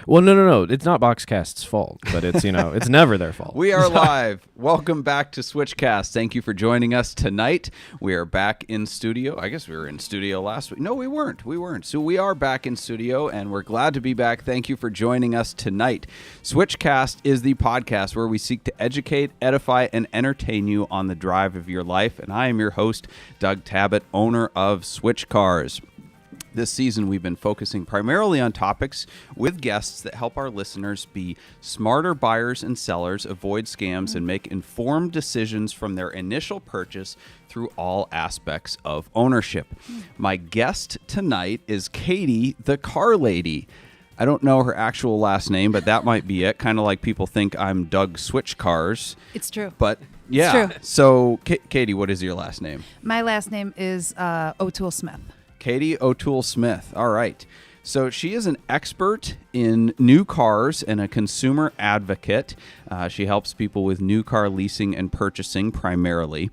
Well, no. It's not Boxcast's fault, but it's, it's never their fault. We are live. Welcome back to Switchcast. Thank you for joining us tonight. We are back in studio. I guess we were in studio last week. No, we weren't. So we are back in studio, and we're glad to be back. Thank you for joining us tonight. Switchcast is the podcast where we seek to educate, edify, and entertain you on the drive of your life. And I am your host, Doug Tabbitt, owner of Switch Cars. This season, we've been focusing primarily on topics with guests that help our listeners be smarter buyers and sellers, avoid scams, and make informed decisions from their initial purchase through all aspects of ownership. My guest tonight is Katie, the car lady. I don't know her actual last name, but that might be it. Kind of like people think I'm Doug Switch Cars. It's true. But yeah. It's true. So, Katie, what is your last name? My last name is O'Toole Smith. Katie O'Toole Smith. All right. So she is an expert in new cars and a consumer advocate. She helps people with new car leasing and purchasing primarily.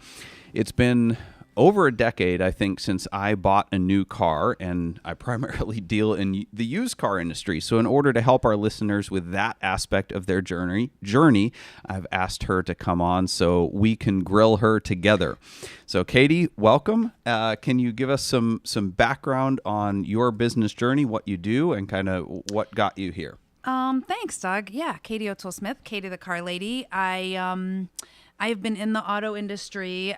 It's been over a decade, I think, since I bought a new car, and I primarily deal in the used car industry. So in order to help our listeners with that aspect of their journey, I've asked her to come on so we can grill her together. So Katie, welcome. Can you give us some background on your business journey, what you do, and kind of what got you here? Thanks, Doug. Yeah, Katie O'Toole Smith, Katie the car lady. I've been in the auto industry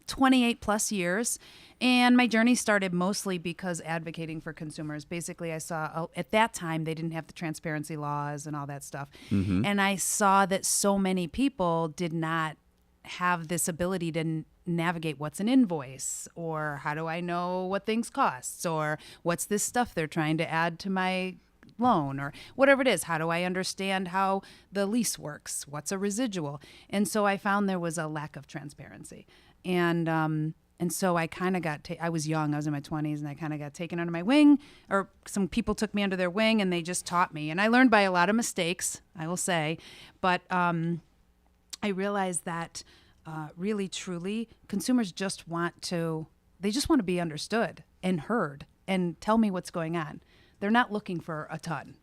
28 plus years, and my journey started mostly because advocating for consumers. Basically, I saw at that time they didn't have the transparency laws and all that stuff, and I saw that so many people did not have this ability to navigate what's an invoice, or how do I know what things cost, or what's this stuff they're trying to add to my loan, or whatever it is. How do I understand how the lease works? What's a residual? And so I found there was a lack of transparency. And so I kind of got, I was young, I was in my 20s, and I kind of got taken under my wing, or some people took me under their wing, and they just taught me. And I learned by a lot of mistakes, I will say. But I realized that really, truly, consumers just want to be understood and heard and tell me what's going on. They're not looking for a ton,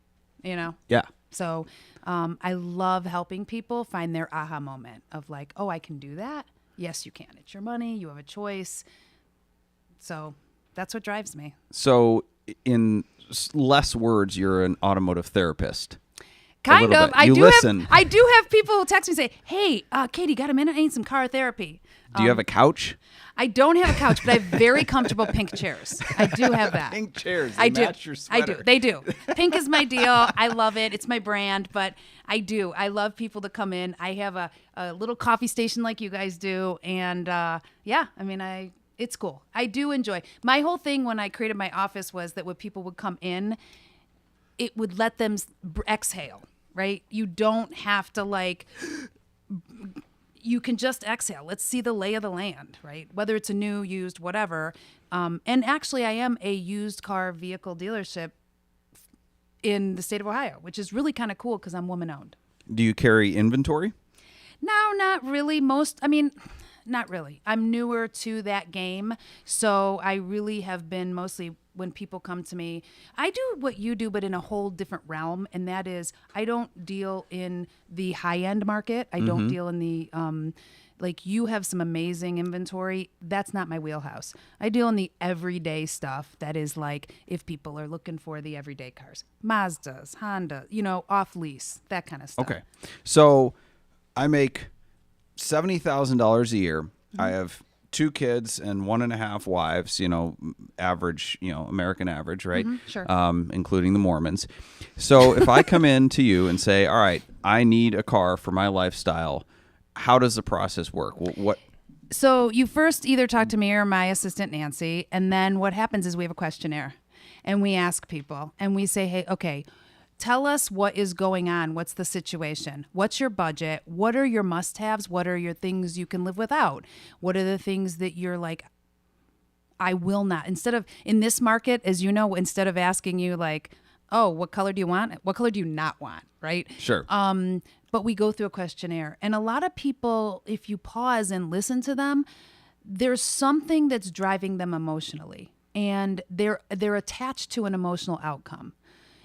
Yeah. So I love helping people find their aha moment of like, oh, I can do that. Yes, you can. It's your money. You have a choice. So that's what drives me. So in less words, you're an automotive therapist. Kind of. I do have people who text me and say, hey, Katie, got a minute? I need some car therapy. Do you have a couch? I don't have a couch, but I have very comfortable pink chairs. I do have that. Pink chairs. They match your sweater. I do. They do. Pink is my deal. I love it. It's my brand, but I do. I love people to come in. I have a little coffee station like you guys do. And it's cool. I do enjoy. My whole thing when I created my office was that when people would come in, it would let them exhale, right? You don't have to you can just exhale. Let's see the lay of the land, right? Whether it's a new, used, whatever. And actually, I am a used car vehicle dealership in the state of Ohio, which is really kind of cool because I'm woman-owned. Do you carry inventory? No, not really. Not really. I'm newer to that game. So I really have been mostly when people come to me, I do what you do, but in a whole different realm. And that is, I don't deal in the high-end market. I don't deal in the, you have some amazing inventory. That's not my wheelhouse. I deal in the everyday stuff. That is like, if people are looking for the everyday cars, Mazdas, Honda, off lease, that kind of stuff. Okay. So I make $70,000 a year. I have 2 kids and 1.5 wives, average, American average, right? Sure. Including the Mormons. So if I come in to you and say, all right, I need a car for my lifestyle, how does the process work? What? So you first either talk to me or my assistant, Nancy, and then what happens is we have a questionnaire and we ask people and we say, hey, okay, tell us what is going on. What's the situation? What's your budget? What are your must-haves? What are your things you can live without? What are the things that you're like, I will not. Instead of, in this market, as you know, instead of asking you like, oh, what color do you want? What color do you not want? Right? Sure. But we go through a questionnaire. And a lot of people, if you pause and listen to them, there's something that's driving them emotionally. and they're attached to an emotional outcome.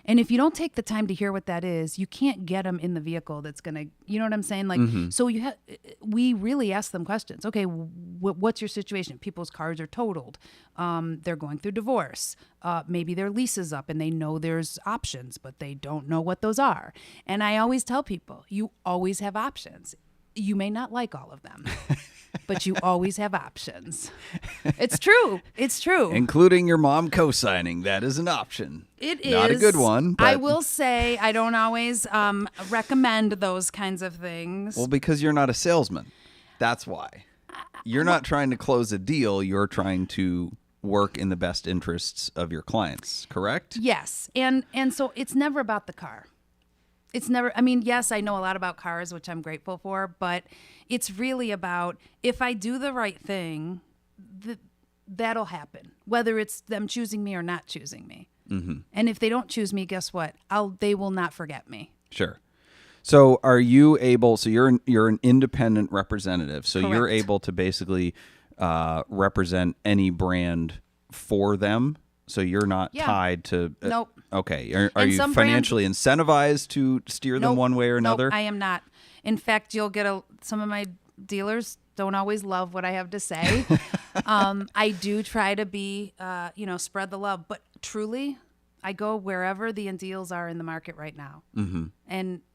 And if you don't take the time to hear what that is, you can't get them in the vehicle that's going to, you know what I'm saying? Like, so we really ask them questions. Okay, what's your situation? People's cars are totaled. They're going through divorce. Maybe their lease is up and they know there's options, but they don't know what those are. And I always tell people, you always have options. You may not like all of them, but you always have options. It's true. It's true. Including your mom co-signing. That is an option. It is. Not a good one. But... I will say I don't always recommend those kinds of things. Well, because you're not a salesman. That's why. You're not trying to close a deal. You're trying to work in the best interests of your clients, correct? Yes. And so it's never about the car. It's never, I mean, yes, I know a lot about cars, which I'm grateful for, but it's really about if I do the right thing, that'll happen, whether it's them choosing me or not choosing me. Mm-hmm. And if they don't choose me, guess what? They will not forget me. Sure. So are you able, so you're an independent representative, so Correct. You're able to basically represent any brand for them? So you're not tied to... Nope. Okay. Are you financially incentivized to steer them one way or another? Nope, I am not. In fact, you'll get some of my dealers don't always love what I have to say. I do try to be, spread the love. But truly, I go wherever the deals are in the market right now. Mm-hmm.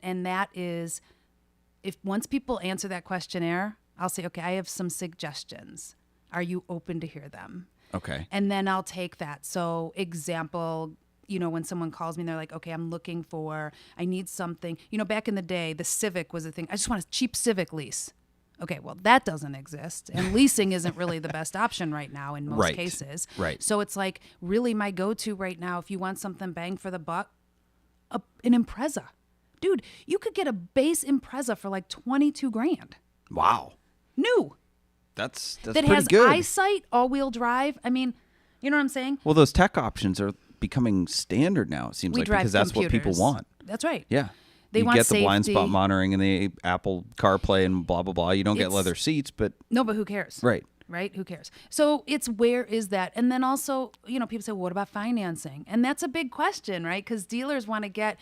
And that is, if once people answer that questionnaire, I'll say, okay, I have some suggestions. Are you open to hear them? Okay. And then I'll take that. So example, when someone calls me and they're like, okay, I need something. Back in the day, the Civic was a thing. I just want a cheap Civic lease. Okay, well, that doesn't exist. And leasing isn't really the best option right now in most cases. Right. So it's like really my go-to right now, if you want something bang for the buck, an Impreza. Dude, you could get a base Impreza for like $22,000. Wow. New. That's that pretty has good. eyesight, all-wheel drive. I mean, you know what I'm saying? Well, those tech options are becoming standard now, it seems like, because that's what people want. That's right. Yeah. They you want get the blind safety. spot monitoring and the Apple CarPlay and blah, blah, blah. You don't get leather seats, but... No, but who cares? Right. Right? Who cares? So it's where is that? And then also, people say, well, what about financing? And that's a big question, right? Because dealers want to get...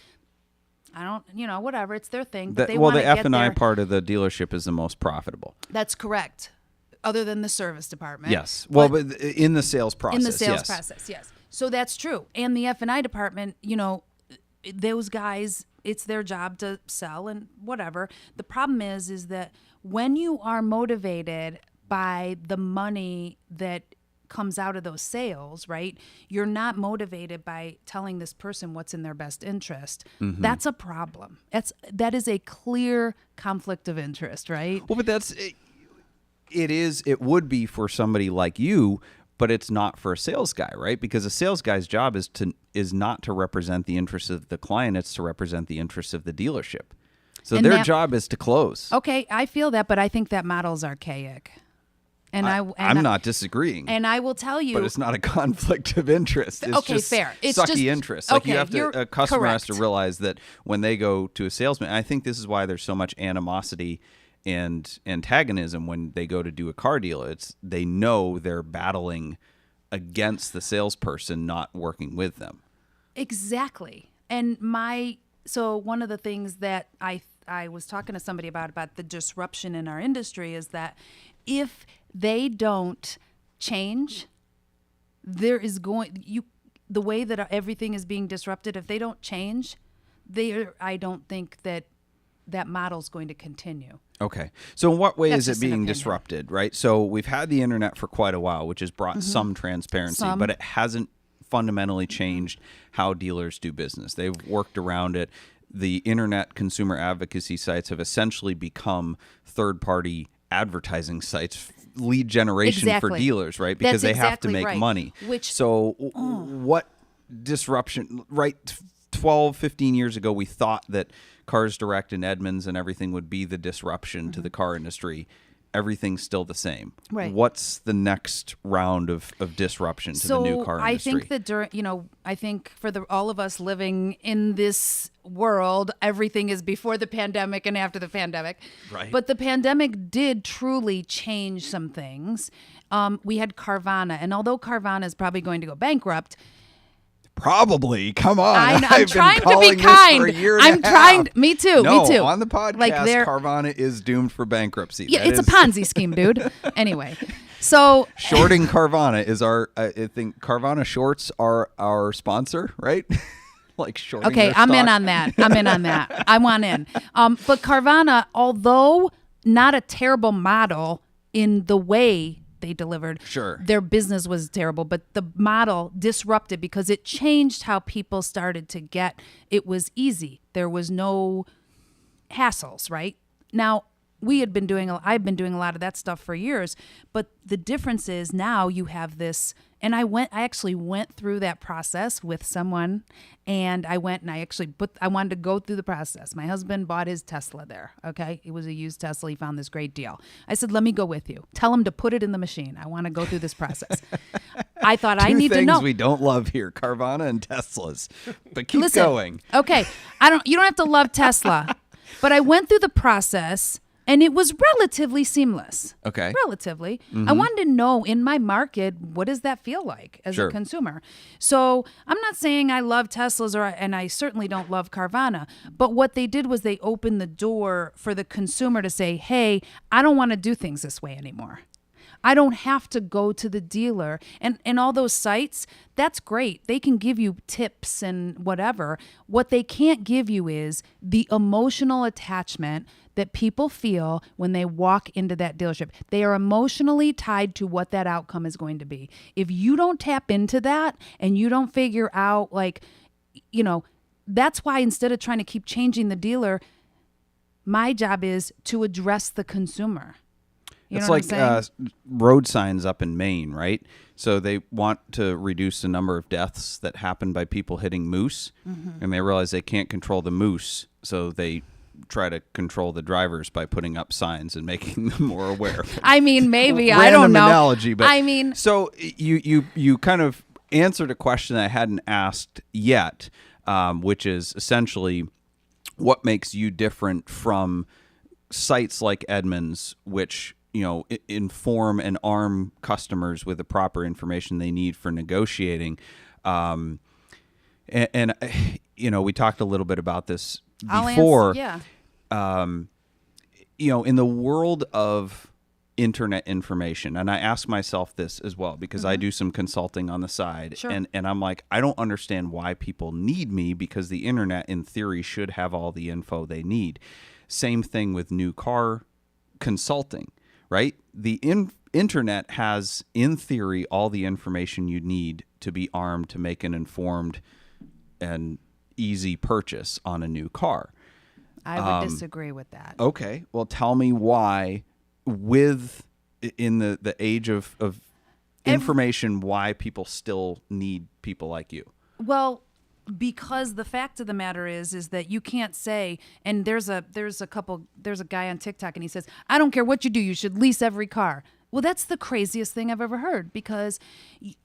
whatever. It's their thing. But they want to the get F&I part of the dealership is the most profitable. That's correct. Other than the service department. Yes. Well, but in the sales process. In the sales process, yes. So that's true. And the F&I department, those guys, it's their job to sell and whatever. The problem is that when you are motivated by the money that comes out of those sales, right? You're not motivated by telling this person what's in their best interest. Mm-hmm. That's a problem. That is a clear conflict of interest, right? Well, but it would be for somebody like you, but it's not for a sales guy, right? Because a sales guy's job is not to represent the interests of the client, it's to represent the interests of the dealership. So their job is to close. Okay, I feel that, but I think that model's archaic. And I'm not disagreeing. And I will tell you, but it's not a conflict of interest. It's just fair. It's sucky just, interest. Like a customer correct. has to realize that when they go to a salesman. And I think this is why there's so much animosity and antagonism when they go to do a car deal. They know they're battling against the salesperson, not working with them. Exactly. And so one of the things that I was talking to somebody about the disruption in our industry is that if they don't change, there is the way that everything is being disrupted, if they don't change, I don't think that model's going to continue. Okay. So in what way That's is it just an being opinion. disrupted, right? So we've had the internet for quite a while, which has brought some transparency, but it hasn't fundamentally changed how dealers do business. They've worked around it. The internet consumer advocacy sites have essentially become third-party advertising sites, lead generation for dealers, right? Because That's they have to exactly make right. money. What disruption, right? 12, 15 years ago, we thought that Cars Direct and Edmunds and everything would be the disruption to the car industry. everything's still the same. Right. What's the next round of disruption to the new car industry? I think that I think for all of us living in this world, everything is before the pandemic and after the pandemic. Right. But the pandemic did truly change some things. We had Carvana, and although Carvana is probably going to go bankrupt, probably. Come on. I'm I've trying been to be calling this kind. for a year and I'm a trying. half. Me too. No, me too. On the podcast, Like Carvana is doomed for bankruptcy. Yeah, That it's is- a Ponzi scheme, dude. Anyway, so Shorting Carvana is our. I think Carvana shorts are our sponsor, right? Like shorting. okay, their I'm in stock. on that. I'm in on that. I want in. But Carvana, although not a terrible model in the way they delivered, Sure. their business was terrible, but the model disrupted because it changed how people started to get. It was easy. There was no hassles, right? Now, I've been doing a lot of that stuff for years, but the difference is now you have this, and I actually went through that process with someone, and I wanted to go through the process. My husband bought his Tesla there, okay? It was a used Tesla. He found this great deal. I said, let me go with you. Tell him to put it in the machine. I want to go through this process. I thought I need to know. Two things we don't love here, Carvana and Teslas. But keep Listen, going. Okay, you don't have to love Tesla, but I went through the process and it was relatively seamless. Okay. Relatively. I wanted to know in my market, what does that feel like as Sure. a consumer? So I'm not saying I love Teslas and I certainly don't love Carvana, but what they did was they opened the door for the consumer to say, hey, I don't want to do things this way anymore. I don't have to go to the dealer. And all those sites, that's great. They can give you tips and whatever. What they can't give you is the emotional attachment that people feel when they walk into that dealership. They are emotionally tied to what that outcome is going to be. If you don't tap into that and you don't figure out, that's why instead of trying to keep changing the dealer, my job is to address the consumer. You It's know like what I'm saying? road signs up in Maine, right? So they want to reduce the number of deaths that happen by people hitting moose, and they realize they can't control the moose, so they try to control the drivers by putting up signs and making them more aware. I mean, maybe. I Random don't know. analogy, but I mean, so you kind of answered a question I hadn't asked yet, which is essentially what makes you different from sites like Edmunds, which inform and arm customers with the proper information they need for negotiating. And we talked a little bit about this before. yeah. In the world of internet information, and I ask myself this as well because I do some consulting on the side, Sure. and I'm like, I don't understand why people need me because the internet in theory should have all the info they need. Same thing with new car consulting, right? The internet has, in theory, all the information you need to be armed to make an informed and easy purchase on a new car. I would disagree with that. Okay. Well, tell me why, in the age of information, why people still need people like you. Well, because the fact of the matter is that you can't say, and there's a guy on TikTok and he says, I don't care what you do, you should lease every car. Well, that's the craziest thing I've ever heard because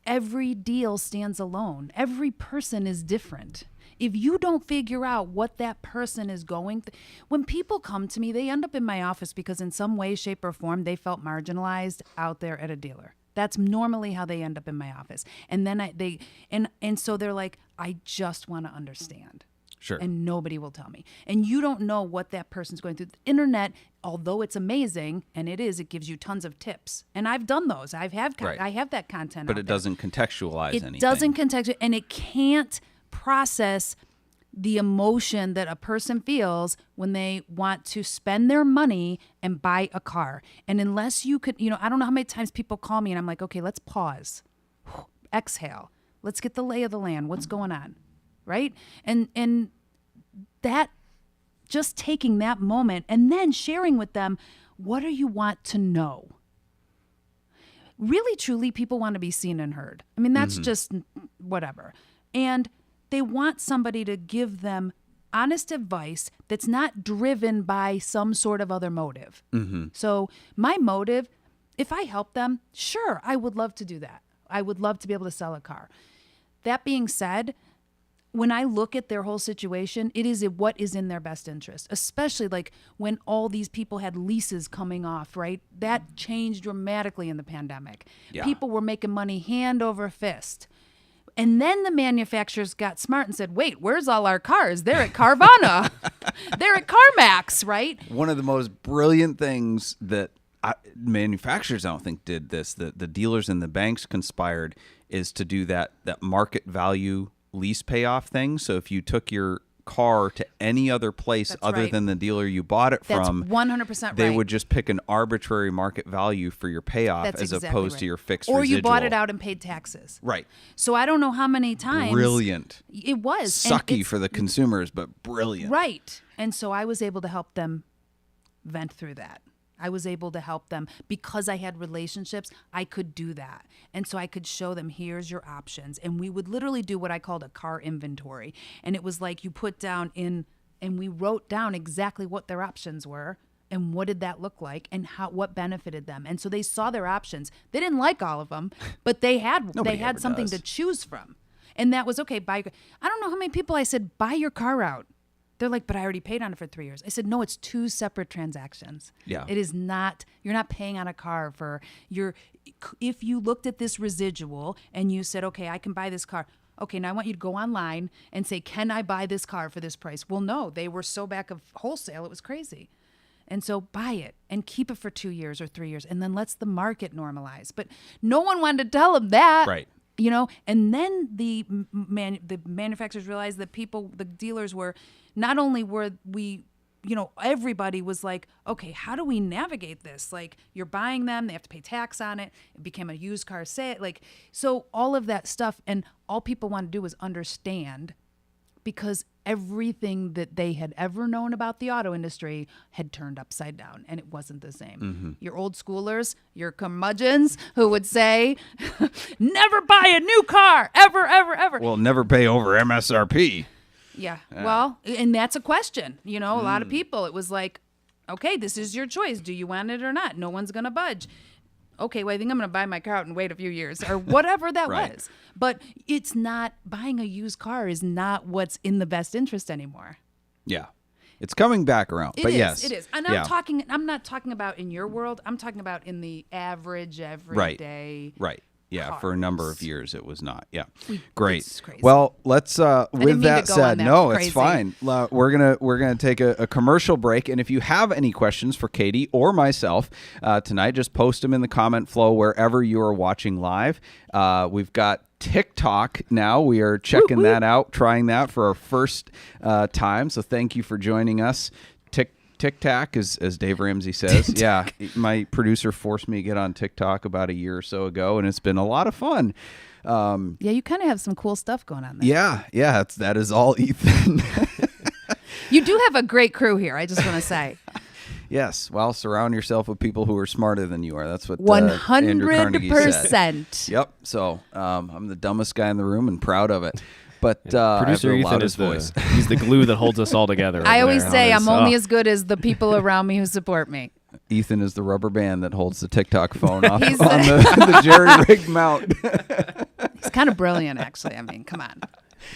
every deal stands alone. Every person is different. If you don't figure out what that person is going through, when people come to me, they end up in my office because in some way, shape, or form, they felt marginalized out there at a dealer. That's normally how they end up in my office. And then so they're like, I just want to understand. Sure. And nobody will tell me. And you don't know what that person's going through. The internet, although it's amazing, and it gives you tons of tips. And I've done those. I have that content. But out it there. doesn't contextualize anything. It doesn't contextualize, and it can't process the emotion that a person feels when they want to spend their money and buy a car. And unless you could, I don't know how many times people call me and I'm like, okay, let's pause, exhale. Let's get the lay of the land. What's going on? Right? And that, just taking that moment and then sharing with them, what do you want to know? Really, truly, people want to be seen and heard. I mean, that's just whatever. And they want somebody to give them honest advice that's not driven by some sort of other motive. Mm-hmm. So my motive, if I help them, sure, I would love to do that. I would love to be able to sell a car. That being said, when I look at their whole situation, it is what is in their best interest, especially like when all these people had leases coming off, right? That changed dramatically in the pandemic. Yeah. People were making money hand over fist. And then the manufacturers got smart and said, wait, where's all our cars? They're at Carvana. They're at CarMax, right? One of the most brilliant things that manufacturers, I don't think, did this, the dealers and the banks conspired, is to do that market value lease payoff thing. So if you took your car to any other place That's other right. than the dealer you bought it That's from, 100% right. they would just pick an arbitrary market value for your payoff That's as exactly opposed right. to your fixed or residual. you bought it out and paid taxes. Right. So I don't know how many times. Brilliant. It was. And Sucky it's- for the consumers, but brilliant. Right. And so I was able to help them vent through that. I was able to help them because I had relationships. I could do that. And so I could show them, here's your options. And we would literally do what I called a car inventory. And it was like you put down and we wrote down exactly what their options were and what did that look like and what benefited them. And so they saw their options. They didn't like all of them, but they had ever something does. to choose from. And that was okay. I don't know how many people I said, buy your car out. They're like, but I already paid on it for 3 years. I said, no, it's 2 separate transactions. Yeah. It is not, you're not paying on a car for if you looked at this residual and you said, okay, I can buy this car. Okay, now I want you to go online and say, can I buy this car for this price? Well, no, they were so back of wholesale. It was crazy. And so buy it and keep it for 2 years or 3 years. And then let's the market normalize. But no one wanted to tell them that. Right. You know, and then the manufacturers realized that the dealers were, not only were we, you know, everybody was like, okay, how do we navigate this? Like, you're buying them, they have to pay tax on it. It became a used car sale. Like, so all of that stuff, and all people want to do was understand, because everything that they had ever known about the auto industry had turned upside down, and it wasn't the same. Mm-hmm. Your old schoolers, your curmudgeons who would say, never buy a new car, ever, ever, ever. Well, never pay over MSRP. Yeah. Well, and that's a question. You know, a lot of people, it was like, okay, this is your choice. Do you want it or not? No one's going to budge. Okay, well, I think I'm going to buy my car out and wait a few years or whatever that Right. was. But it's not, buying a used car is not what's in the best interest anymore. Yeah. It's coming back around. It but is, yes. it is. And yeah. I'm not talking about in your world. I'm talking about in the average, everyday. Right. Yeah, for a number of cars. years it was not. Yeah. It's Great. crazy. Well, let's didn't with mean that to go said, on that no, crazy. it's fine. We're going to take a commercial break, and if you have any questions for Katie or myself tonight, just post them in the comment flow wherever you are watching live. We've got TikTok now. We are checking that out, trying that for our first time. So thank you for joining us. TikTok, as Dave Ramsey says. Yeah, my producer forced me to get on TikTok about a year or so ago, and it's been a lot of fun. Yeah, you kind of have some cool stuff going on there. Yeah, that is all Ethan. You do have a great crew here, I just want to say. Yes, well, surround yourself with people who are smarter than you are. That's what Andrew Carnegie said. 100%. Yep, so I'm the dumbest guy in the room and proud of it. But I have Producer the Ethan loudest is voice. he's the glue that holds us all together. I over always there. say Oh, I'm this- only oh. as good as the people around me who support me. Ethan is the rubber band that holds the TikTok phone off on He's the jerry-rigged mount. It's kind of brilliant, actually. I mean, come on.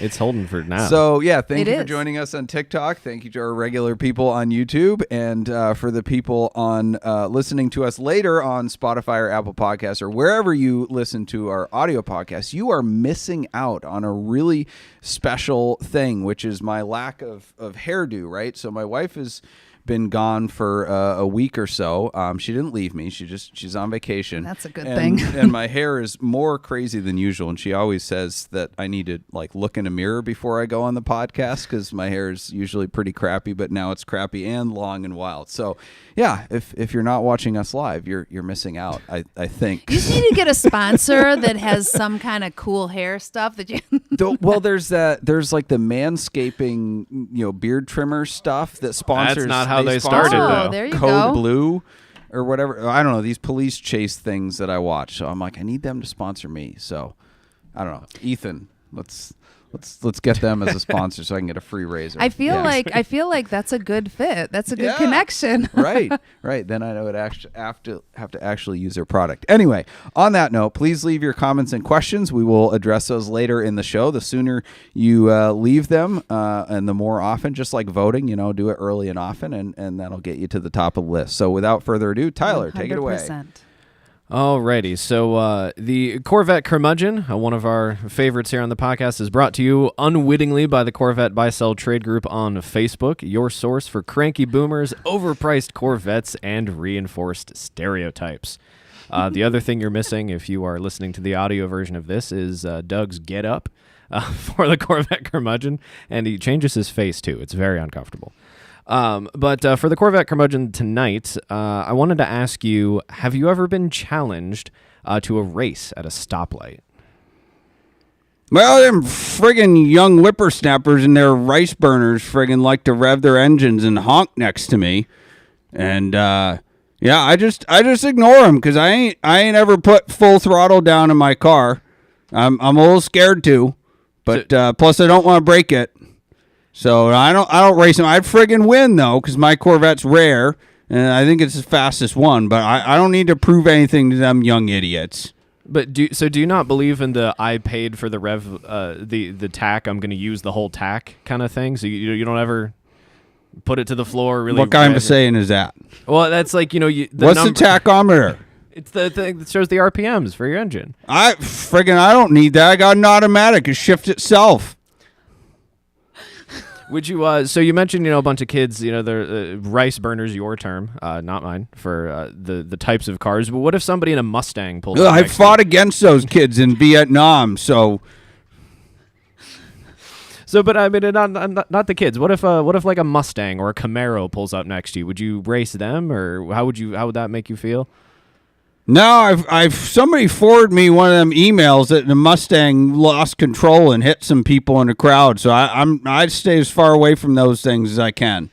It's holding for now. So, yeah, thank It you for is. joining us on TikTok. Thank you to our regular people on YouTube. And for the people on listening to us later on Spotify or Apple Podcasts or wherever you listen to our audio podcasts, you are missing out on a really special thing, which is my lack of hairdo, right? So my wife has been gone for a week or so. She didn't leave me. She's on vacation. That's a good thing. And my hair is more crazy than usual. And she always says that I need to like look in a mirror before I go on the podcast because my hair is usually pretty crappy, but now it's crappy and long and wild. So yeah, if you're not watching us live, you're missing out. I think. You just need to get a sponsor that has some kind of cool hair stuff that you. Well, there's like the manscaping, beard trimmer stuff that sponsors. That's not how they sponsor started, Oh, though. there you Code go. Blue or whatever. I don't know, these police chase things that I watch. So I'm like, I need them to sponsor me. So I don't know. Ethan, let's Let's get them as a sponsor so I can get a free razor. I feel like that's a good fit. That's a good connection. Right. Then I would actually have to actually use their product. Anyway, on that note, please leave your comments and questions. We will address those later in the show. The sooner you leave them, and the more often, just like voting, do it early and often, and that'll get you to the top of the list. So without further ado, Tyler, take it away. 100%. Alrighty, so the Corvette Curmudgeon, one of our favorites here on the podcast, is brought to you unwittingly by the Corvette Buy-Sell Trade Group on Facebook, your source for cranky boomers, overpriced Corvettes, and reinforced stereotypes. The other thing you're missing, if you are listening to the audio version of this, is Doug's get up for the Corvette Curmudgeon, and he changes his face too. It's very uncomfortable. But for the Corvette Curmudgeon tonight, I wanted to ask you, have you ever been challenged to a race at a stoplight? Well, them friggin' young whippersnappers and their rice burners friggin' like to rev their engines and honk next to me. And, I just ignore them because I ain't ever put full throttle down in my car. I'm a little scared to, but plus I don't want to break it. So I don't race them. I'd friggin' win though, because my Corvette's rare, and I think it's the fastest one. But I don't need to prove anything to them young idiots. But do you not believe in the I paid for the rev, the tack? I'm going to use the whole tack kind of thing. So you don't ever put it to the floor. Really? What kind of saying is that? Well, that's like what's the tachometer? It's the thing that shows the RPMs for your engine. I don't need that. I got an automatic. It shifts itself. Would you? So you mentioned a bunch of kids. They're rice burners, your term, not mine, for the types of cars. But what if somebody in a Mustang pulled? I fought against those kids in Vietnam. So, but I mean, not the kids. What if like a Mustang or a Camaro pulls up next to you? Would you race them, or how would that make you feel? No, I've somebody forwarded me one of them emails that the Mustang lost control and hit some people in the crowd. So I'd stay as far away from those things as I can.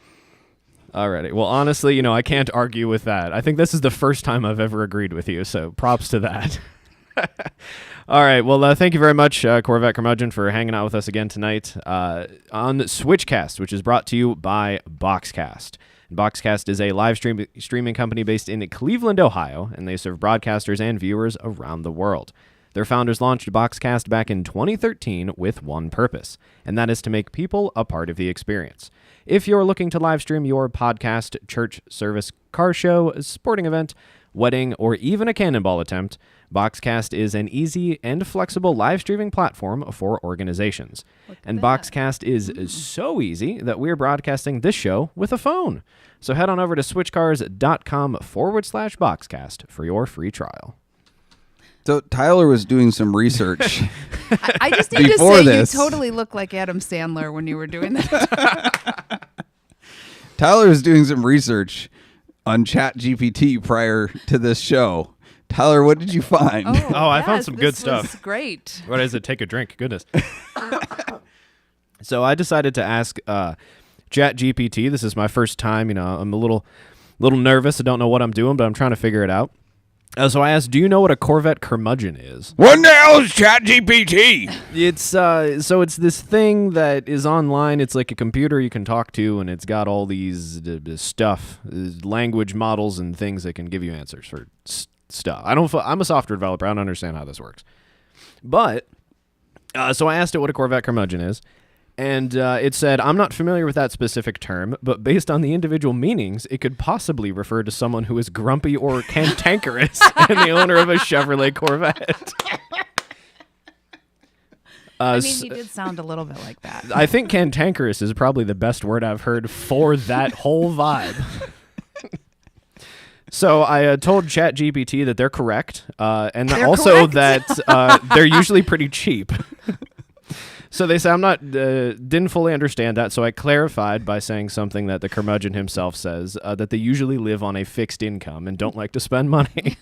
Alrighty. Well, honestly, I can't argue with that. I think this is the first time I've ever agreed with you. So props to that. All right. Well, thank you very much, Corvette Curmudgeon, for hanging out with us again tonight on Switchcast, which is brought to you by Boxcast. Boxcast is a live streaming company based in Cleveland, Ohio, and they serve broadcasters and viewers around the world. Their founders launched Boxcast back in 2013 with one purpose, and that is to make people a part of the experience. If you're looking to live stream your podcast, church service, car show, sporting event, wedding, or even a cannonball attempt, Boxcast is an easy and flexible live streaming platform for organizations. And Boxcast is so easy that we're broadcasting this show with a phone. So head on over to switchcars.com/Boxcast for your free trial. So Tyler was doing some research. I just need to say you totally look like Adam Sandler when you were doing that. Tyler was doing some research on ChatGPT prior to this show. Tyler, what did you find? I found some good stuff. This was great. What is it? Take a drink. Goodness. So I decided to ask ChatGPT. This is my first time. I'm a little nervous. I don't know what I'm doing, but I'm trying to figure it out. So I asked, do you know what a Corvette Curmudgeon is? What the hell is ChatGPT? It's it's this thing that is online. It's like a computer you can talk to, and it's got all these stuff, language models and things that can give you answers for stuff. I'm a software developer. I don't understand how this works. But so I asked it what a Corvette Curmudgeon is. And it said, I'm not familiar with that specific term, but based on the individual meanings, it could possibly refer to someone who is grumpy or cantankerous and the owner of a Chevrolet Corvette. He did sound a little bit like that. I think cantankerous is probably the best word I've heard for that whole vibe. So I told ChatGPT that they're correct, and they're also correct? that they're usually pretty cheap. So they say I'm not didn't fully understand that, so I clarified by saying something that the curmudgeon himself says, that they usually live on a fixed income and don't like to spend money.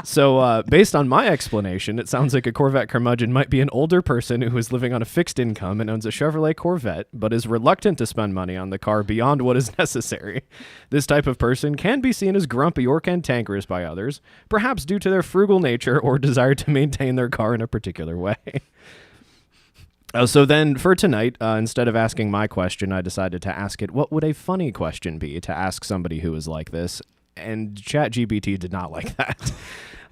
So based on my explanation, it sounds like a Corvette curmudgeon might be an older person who is living on a fixed income and owns a Chevrolet Corvette, but is reluctant to spend money on the car beyond what is necessary. This type of person can be seen as grumpy or cantankerous by others, perhaps due to their frugal nature or desire to maintain their car in a particular way. So then for tonight, instead of asking my question, I decided to ask it, what would a funny question be to ask somebody who is like this? And ChatGPT did not like that.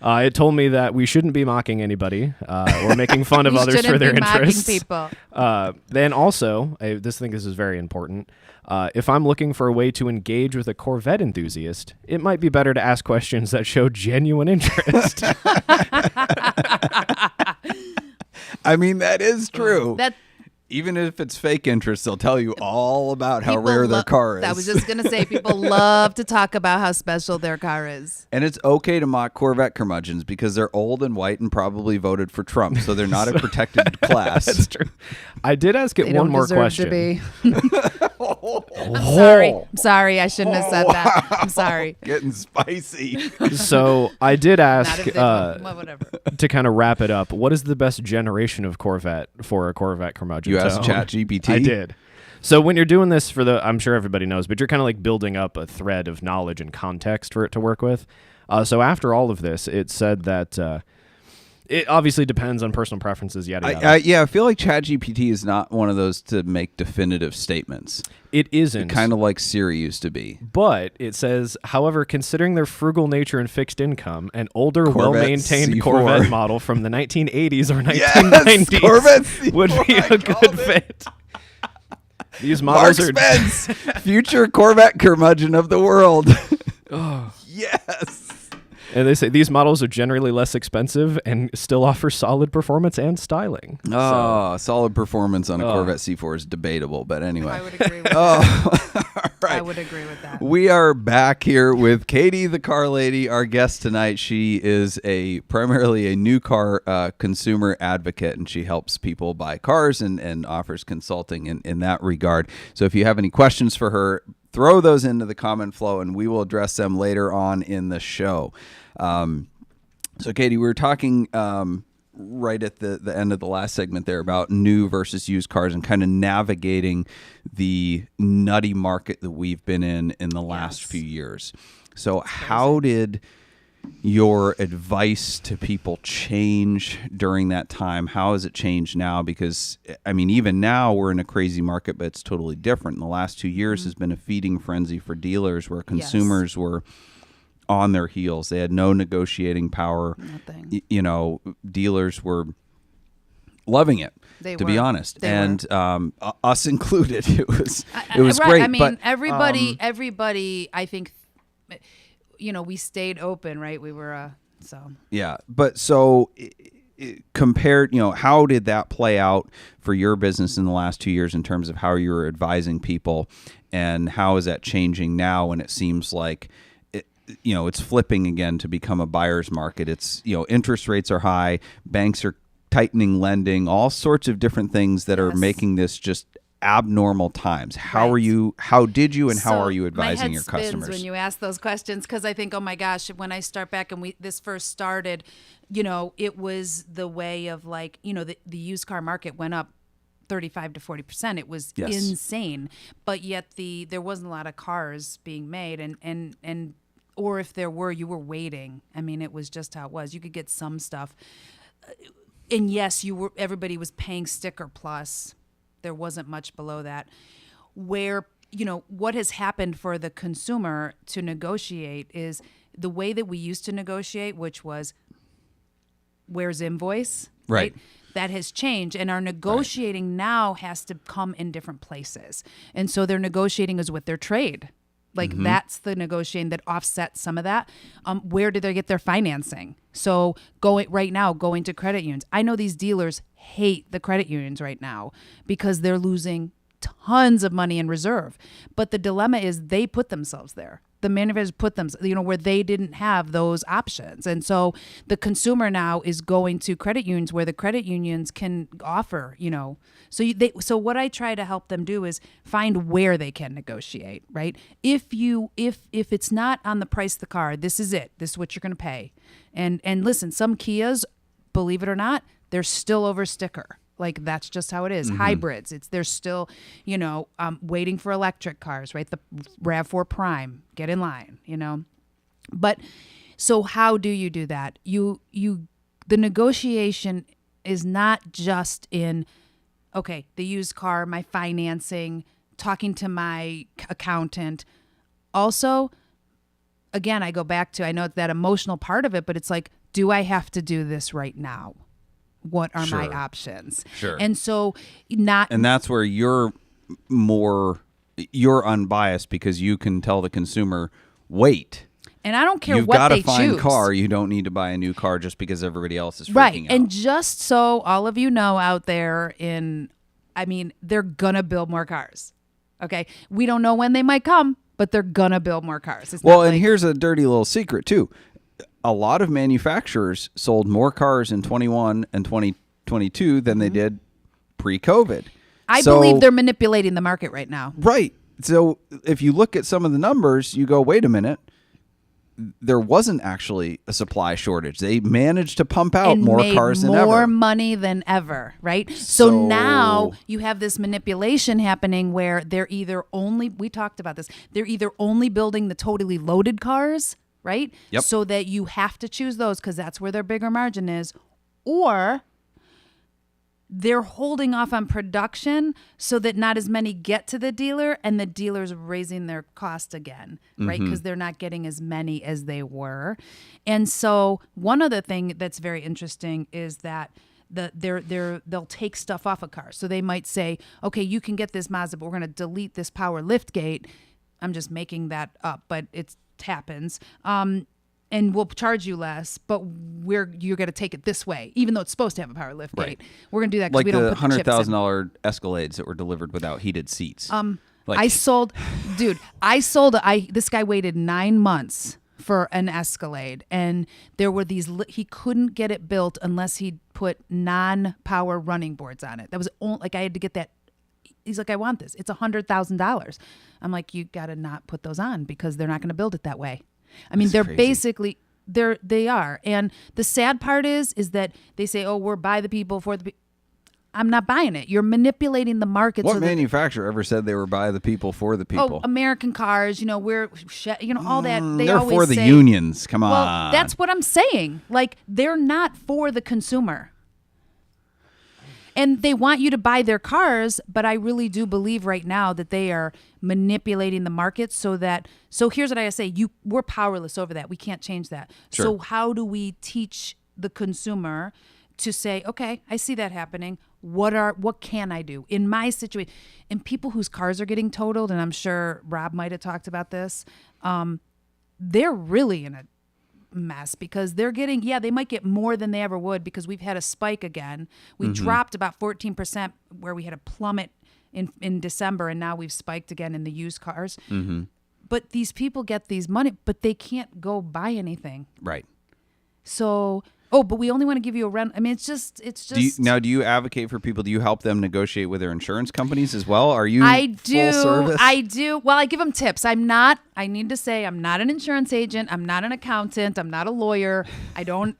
It told me that we shouldn't be mocking anybody or making fun of others for their interests. People. Then also, I think this is very important. If I'm looking for a way to engage with a Corvette enthusiast, it might be better to ask questions that show genuine interest. I mean, that is true. That Even if it's fake interest, they'll tell you all about how people rare their car is. I was just going to say, people love to talk about how special their car is. And it's okay to mock Corvette curmudgeons because they're old and white and probably voted for Trump, so they're not a protected class. That's true. I did ask it They one don't more deserve question. to be. I'm sorry. I shouldn't have said that. I'm sorry. Getting spicy. So I did Not ask, a big one. Well, whatever. to kind of wrap it up, what is the best generation of Corvette for a Corvette curmudgeon? You asked to own? ChatGPT? I did. So when you're doing this I'm sure everybody knows, but you're kind of like building up a thread of knowledge and context for it to work with. So after all of this, it said that it obviously depends on personal preferences, yada, yada. I feel like ChatGPT is not one of those to make definitive statements. It isn't. Kind of like Siri used to be. But it says, however, considering their frugal nature and fixed income, an older, Corvette well-maintained C4. Corvette model from the 1980s or 1990s Yes, Corvette C4, would be I a good called it. fit. These Mark models are Spence, future Corvette curmudgeon of the world. Yes. And they say these models are generally less expensive and still offer solid performance and styling. Oh, solid performance on a Corvette C4 is debatable, but anyway. I would agree with that. All right. I would agree with that. We are back here with Katie, the car lady, our guest tonight. She is primarily a new car consumer advocate, and she helps people buy cars and offers consulting in that regard. So if you have any questions for her, throw those into the comment flow, and we will address them later on in the show. So, Katie, we were talking right at the end of the last segment there about new versus used cars and kind of navigating the nutty market that we've been in the last few years. So how did your advice to people change during that time? How has it changed now? Because, I mean, even now we're in a crazy market, but it's totally different. In the last 2 years has been a feeding frenzy for dealers where consumers were on their heels. They had no negotiating power. Nothing. Dealers were loving it, to be honest. And us included. It was right. great. I mean, but everybody, I think, we stayed open, right? We were, so. Yeah. But so compared, how did that play out for your business in the last 2 years in terms of how you were advising people, and how is that changing now when it seems like it's flipping again to become a buyer's market? It's, interest rates are high, banks are tightening lending, all sorts of different things that are making this just abnormal times. How did you and how are you advising your customers? My head spins when you ask those questions, because I think, oh my gosh, when I start back and this first started, it was the way of like, the used car market went up 35 to 40%. It was insane, but yet there wasn't a lot of cars being made, and or if there were, you were waiting. I mean, it was just how it was. You could get some stuff, and yes, everybody was paying sticker plus. There wasn't much below that. Where, what has happened for the consumer to negotiate is the way that we used to negotiate, which was where's invoice, right? That has changed, and our negotiating now has to come in different places. And so their negotiating is with their trade. Like that's the negotiating that offsets some of that. Where did they get their financing? So going to credit unions. I know these dealers hate the credit unions right now because they're losing tons of money in reserve. But the dilemma is they put themselves there. The manufacturers put them, where they didn't have those options. And so the consumer now is going to credit unions where the credit unions can offer, So what I try to help them do is find where they can negotiate, right? If it's not on the price of the car, this is it. This is what you're going to pay. And listen, some Kias, believe it or not, they're still over sticker. Like that's just how it is. Hybrids, they're still, waiting for electric cars, right? The RAV4 Prime, get in line, But so how do you do that? The negotiation is not just in okay, the used car, my financing, talking to my accountant. Also, again, I go back to, I know that emotional part of it, but it's like, do I have to do this right now? What are my options? Sure. And so and that's where you're unbiased, because you can tell the consumer, wait. And I don't care You've what got to they find choose. car. You don't need to buy a new car just because everybody else is freaking Right. out. And just so all of you know out there they're going to build more cars. Okay. We don't know when they might come, but they're going to build more cars. It's Well, not and like, here's a dirty little secret too. A lot of manufacturers sold more cars in 21 and 2022 than they did pre-COVID. I believe they're manipulating the market right now. Right. So if you look at some of the numbers, you go, wait a minute. There wasn't actually a supply shortage. They managed to pump out And more made cars than ever. more money than ever, right? So now you have this manipulation happening where we talked about this, they're either only building the totally loaded cars, right? Yep. So that you have to choose those because that's where their bigger margin is, or they're holding off on production so that not as many get to the dealer, and the dealer's raising their cost again, right? Because they're not getting as many as they were. And so one other thing that's very interesting is that they'll take stuff off of cars. So they might say, okay, you can get this Mazda, but we're going to delete this power lift gate. I'm just making that up, but it happens. And we'll charge you less, but you're going to take it this way, even though it's supposed to have a power lift gate. We're going to do that because Like we don't the put the chips in. $100,000 Escalades that were delivered without heated seats. This guy waited 9 months for an Escalade, and there were he couldn't get it built unless he put non-power running boards on it. That was I had to get that. He's like, I want this. It's $100,000. I'm like, you got to not put those on because they're not going to build it that way. I mean, they're basically they are. And the sad part is that they say, oh, we're by the people for the people. I'm not buying it. You're manipulating the market. What manufacturer ever said they were by the people for the people? Oh, American cars, we're, all that. They're always for the say, unions. Come on. Well, that's what I'm saying. Like, they're not for the consumer. And they want you to buy their cars, but I really do believe right now that they are manipulating the market so here's what I say. We're powerless over that. We can't change that. Sure. So how do we teach the consumer to say, okay, I see that happening. What can I do in my situation? And people whose cars are getting totaled, and I'm sure Rob might have talked about this, they're really in a mess because they're getting, they might get more than they ever would because we've had a spike again. We dropped about 14% where we had a plummet in December, and now we've spiked again in the used cars. But these people get these money, but they can't go buy anything. Right. So, but we only want to give you a rent. I mean, it's just. Do you advocate for people? Do you help them negotiate with their insurance companies as well? Are you I do. full service? I do. Well, I give them tips. I need to say I'm not an insurance agent. I'm not an accountant. I'm not a lawyer. I don't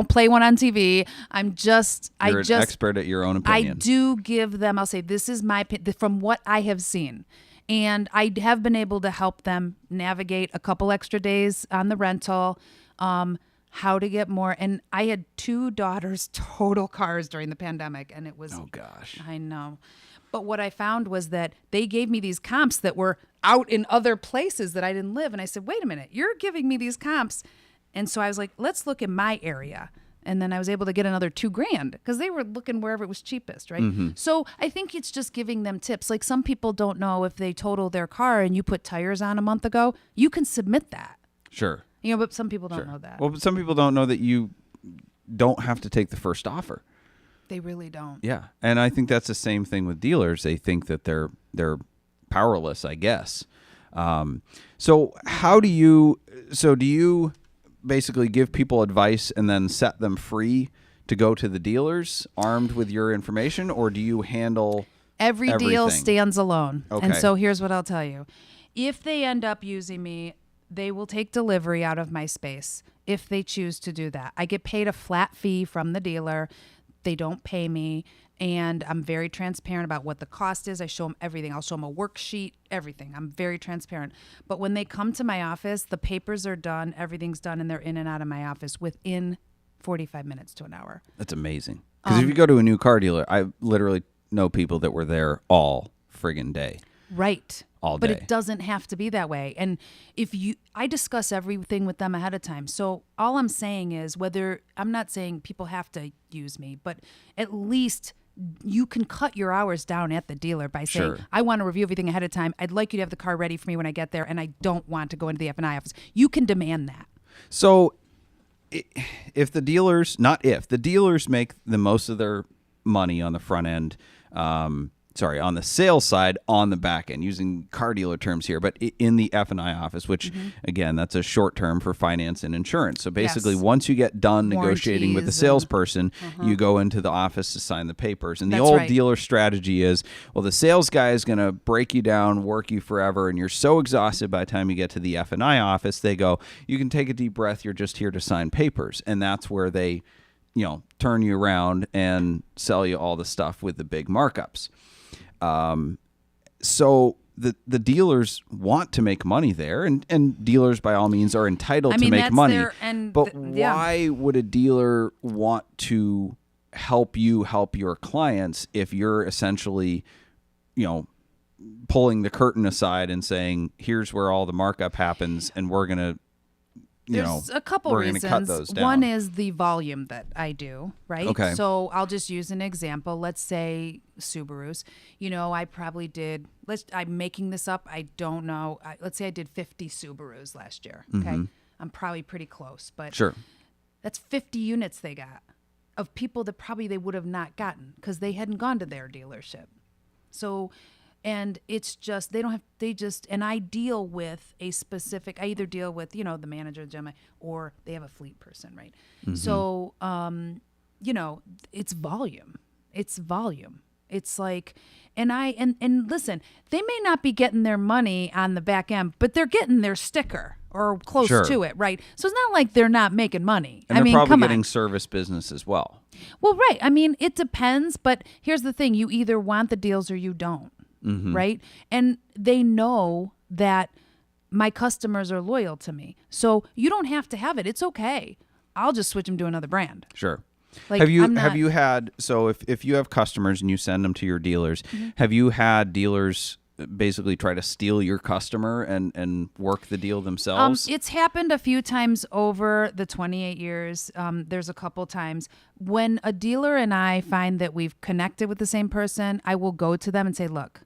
play one on TV. You're an expert at your own opinion. I do give them, I'll say, this is my opinion from what I have seen. And I have been able to help them navigate a couple extra days on the rental, how to get more. And I had 2 daughters' total cars during the pandemic, and it was, oh gosh, I know. But what I found was that they gave me these comps that were out in other places that I didn't live. And I said, wait a minute, you're giving me these comps. And so I was like, let's look in my area. And then I was able to get another $2,000 because they were looking wherever it was cheapest, right? So I think it's just giving them tips. Like, some people don't know if they total their car and you put tires on a month ago, you can submit that. Sure. But some people don't know that. Well, but some people don't know that you don't have to take the first offer. They really don't. Yeah. And I think that's the same thing with dealers. They think that they're powerless, I guess. So do you basically give people advice and then set them free to go to the dealers armed with your information, or do you handle everything? Deal stands alone. Okay. And so here's what I'll tell you. If they end up using me, they will take delivery out of my space if they choose to do that. I get paid a flat fee from the dealer. They don't pay me, and I'm very transparent about what the cost is. I show them everything. I'll show them a worksheet, everything. I'm very transparent. But when they come to my office, the papers are done, everything's done, and they're in and out of my office within 45 minutes to an hour. That's amazing. Because if you go to a new car dealer, I literally know people that were there all friggin' day. Right. All But day. it doesn't have to be that way. And I discuss everything with them ahead of time. So all I'm saying is I'm not saying people have to use me, but at least you can cut your hours down at the dealer by saying, Sure. I want to review everything ahead of time. I'd like you to have the car ready for me when I get there, and I don't want to go into the F&I office. You can demand that. So if the dealers, the dealers make the most of their money on the front end, on the sales side, on the back end, using car dealer terms here, but in the F&I office, which again, that's a short term for finance and insurance. So basically, Yes. once you get done negotiating with the Warranties salesperson, you go into the office to sign the papers. And the That's old right. dealer strategy is, well, the sales guy is going to break you down, work you forever, and you're so exhausted by the time you get to the F&I office, they go, you can take a deep breath, you're just here to sign papers. And that's where they, turn you around and sell you all the stuff with the big markups. So the dealers want to make money there, and dealers by all means are entitled to make that's money. But yeah. why would a dealer want to help you help your clients if you're essentially, pulling the curtain aside and saying, here's where all the markup happens, and we're going to There's a couple we're reasons. gonna cut those down. One is the volume that I do, right? Okay. So I'll just use an example. Let's say Subarus. I probably did, I'm making this up. I don't know. Let's say I did 50 Subarus last year. Okay. I'm probably pretty close, but Sure. that's 50 units they got of people that probably they would have not gotten because they hadn't gone to their dealership. So, and it's just, and I deal with I either deal with, the manager, Gemma, or they have a fleet person, right? So, it's volume. It's volume. It's like, and listen, they may not be getting their money on the back end, but they're getting their sticker or close Sure. to it, right? So it's not like they're not making money. And they're probably come getting on. service business as well. Well, right. It depends, but here's the thing. You either want the deals or you don't, right? And they know that my customers are loyal to me. So you don't have to have it. It's okay. I'll just switch them to another brand. Sure. Like, have you I'm not- had, so if you have customers and you send them to your dealers, have you had dealers basically try to steal your customer and work the deal themselves? It's happened a few times over the 28 years. There's a couple times when a dealer and I find that we've connected with the same person, I will go to them and say, look,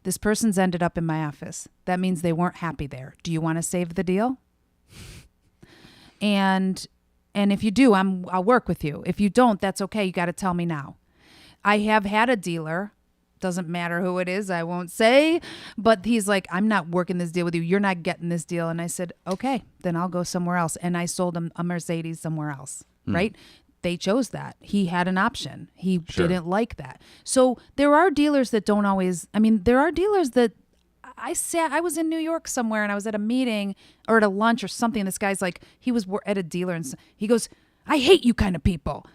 this person's ended up in my office. That means they weren't happy there. Do you want to save the deal? And if you do, I'll work with you. If you don't, that's okay. You got to tell me now. I have had a dealer, doesn't matter who it is, I won't say, but he's like, I'm not working this deal with you. You're not getting this deal. And I said, okay, then I'll go somewhere else. And I sold him a Mercedes somewhere else, right? They chose that. He had an option. He didn't like that. So there are dealers that don't always, there are dealers that I was in New York somewhere and I was at a meeting or at a lunch or something. And this guy's like, he was at a dealer and he goes, I hate you kind of people.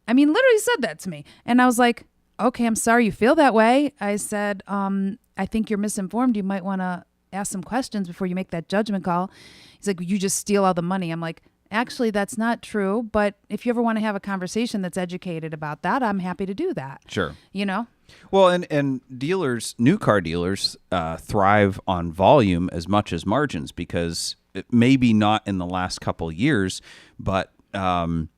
Literally said that to me. And I was like, okay, I'm sorry you feel that way. I said, I think you're misinformed. You might want to ask some questions before you make that judgment call. He's like, you just steal all the money. I'm like, actually, that's not true. But if you ever want to have a conversation that's educated about that, I'm happy to do that. Sure. Well, and dealers, new car dealers, thrive on volume as much as margins because maybe not in the last couple years, but from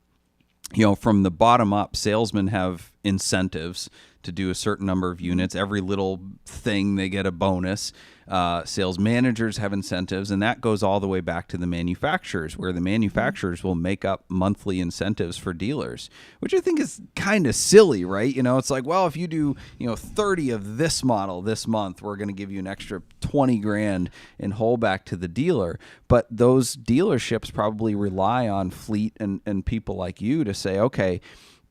the bottom up, salesmen have incentives to do a certain number of units. Every little thing, they get a bonus. Sales managers have incentives, and that goes all the way back to the manufacturers, where the manufacturers will make up monthly incentives for dealers, which I think is kind of silly, right? It's like, well, if you do, 30 of this model this month, we're going to give you an extra 20 grand in holdback to the dealer. But those dealerships probably rely on fleet and people like you to say, okay,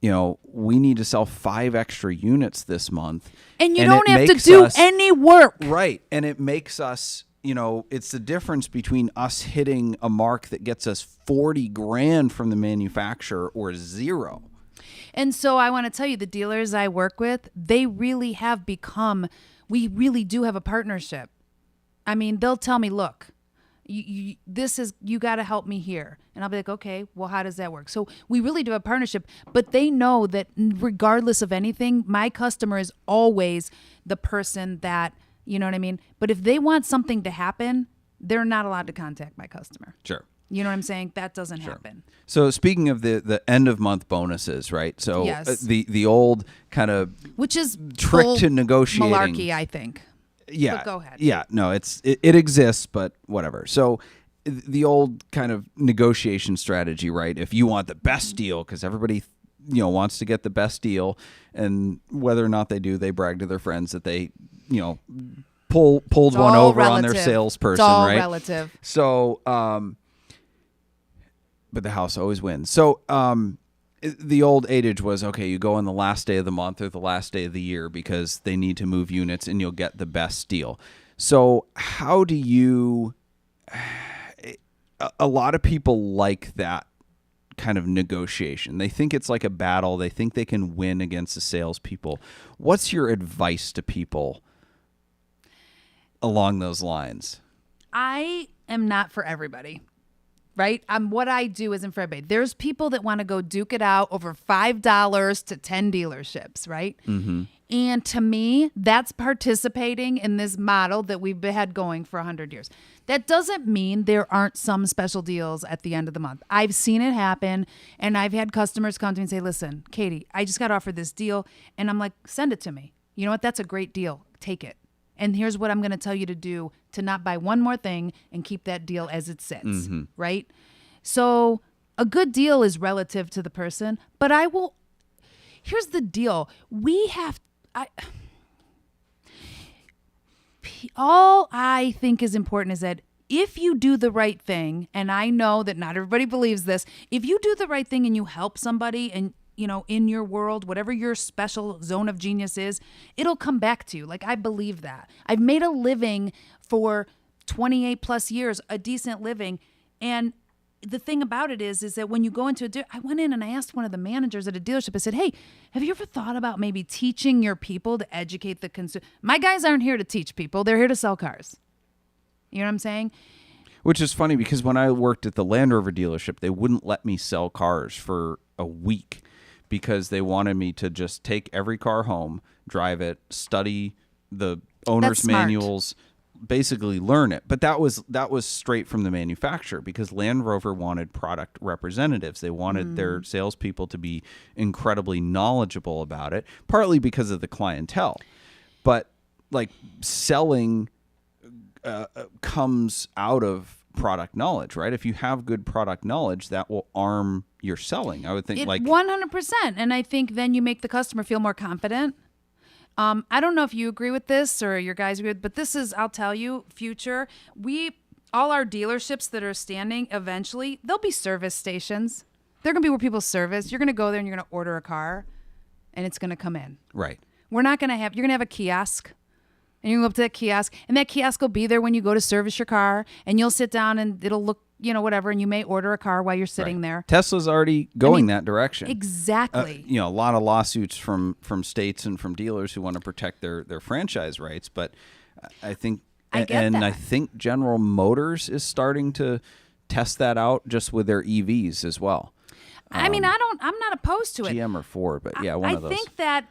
we need to sell 5 extra units this month. And you don't have to do any work. Right. And it makes us, it's the difference between us hitting a mark that gets us 40 grand from the manufacturer or 0. And so I want to tell you, the dealers I work with, they really have we really do have a partnership. They'll tell me, look, you got to help me here. And I'll be like, okay, well, how does that work? So we really do a partnership, but they know that regardless of anything, my customer is always the person that, you know what I mean? But if they want something to happen, they're not allowed to contact my customer. Sure. You know what I'm saying? That doesn't happen. So speaking of the end of month bonuses, right? So Yes. The old kind of Which is trick full to negotiating. malarkey, I think. Yeah. But go ahead. Yeah. No, it exists, but whatever. So the old kind of negotiation strategy, right? If you want the best deal, because everybody wants to get the best deal, and whether or not they do, they brag to their friends that they pulled It's one all over on their relative. salesperson, It's all right? relative. So, but the house always wins. So, the old adage was, okay, you go on the last day of the month or the last day of the year because they need to move units and you'll get the best deal. So how do you, a lot of people like that kind of negotiation. They think it's like a battle. They think they can win against the salespeople. What's your advice to people along those lines? I am not for everybody, right? What I do isn't for everybody. There's people that want to go duke it out over $5 to 10 dealerships, right? Mm-hmm. And to me, that's participating in this model that we've had going for 100 years. That doesn't mean there aren't some special deals at the end of the month. I've seen it happen, and I've had customers come to me and say, listen, Katie, I just got offered this deal. And I'm like, send it to me. You know what? That's a great deal. Take it. And here's what I'm going to tell you to do to not buy one more thing and keep that deal as it sits, right? So a good deal is relative to the person, but here's the deal. All I think is important is that if you do the right thing, and I know that not everybody believes this, if you do the right thing and you help somebody and in your world, whatever your special zone of genius is, it'll come back to you. Like, I believe that. I've made a living for 28 plus years, a decent living. And the thing about it is that when you go into I went in and I asked one of the managers at a dealership, I said, hey, have you ever thought about maybe teaching your people to educate the consumer? My guys aren't here to teach people. They're here to sell cars. You know what I'm saying? Which is funny because when I worked at the Land Rover dealership, they wouldn't let me sell cars for a week because they wanted me to just take every car home, drive it, study the owner's manuals, basically learn it. But that was straight from the manufacturer because Land Rover wanted product representatives. They wanted their salespeople to be incredibly knowledgeable about it, partly because of the clientele. But like selling comes out of product knowledge, right? If you have good product knowledge, that will arm your selling. I would think 100%. And I think then you make the customer feel more confident. I don't know if you agree with this or your guys agree with, but this is, I'll tell you, future. All our dealerships that are standing, eventually, they'll be service stations. They're going to be where people service. You're going to go there and you're going to order a car and it's going to come in. Right. You're going to have a kiosk. And you can go up to that kiosk, and that kiosk will be there when you go to service your car, and you'll sit down, and it'll look, whatever, and you may order a car while you're sitting there. Tesla's already going that direction. Exactly. A lot of lawsuits from states and from dealers who want to protect their franchise rights, but I think, I think General Motors is starting to test that out just with their EVs as well. I'm not opposed to it. GM or Ford, but yeah, one of those. I think that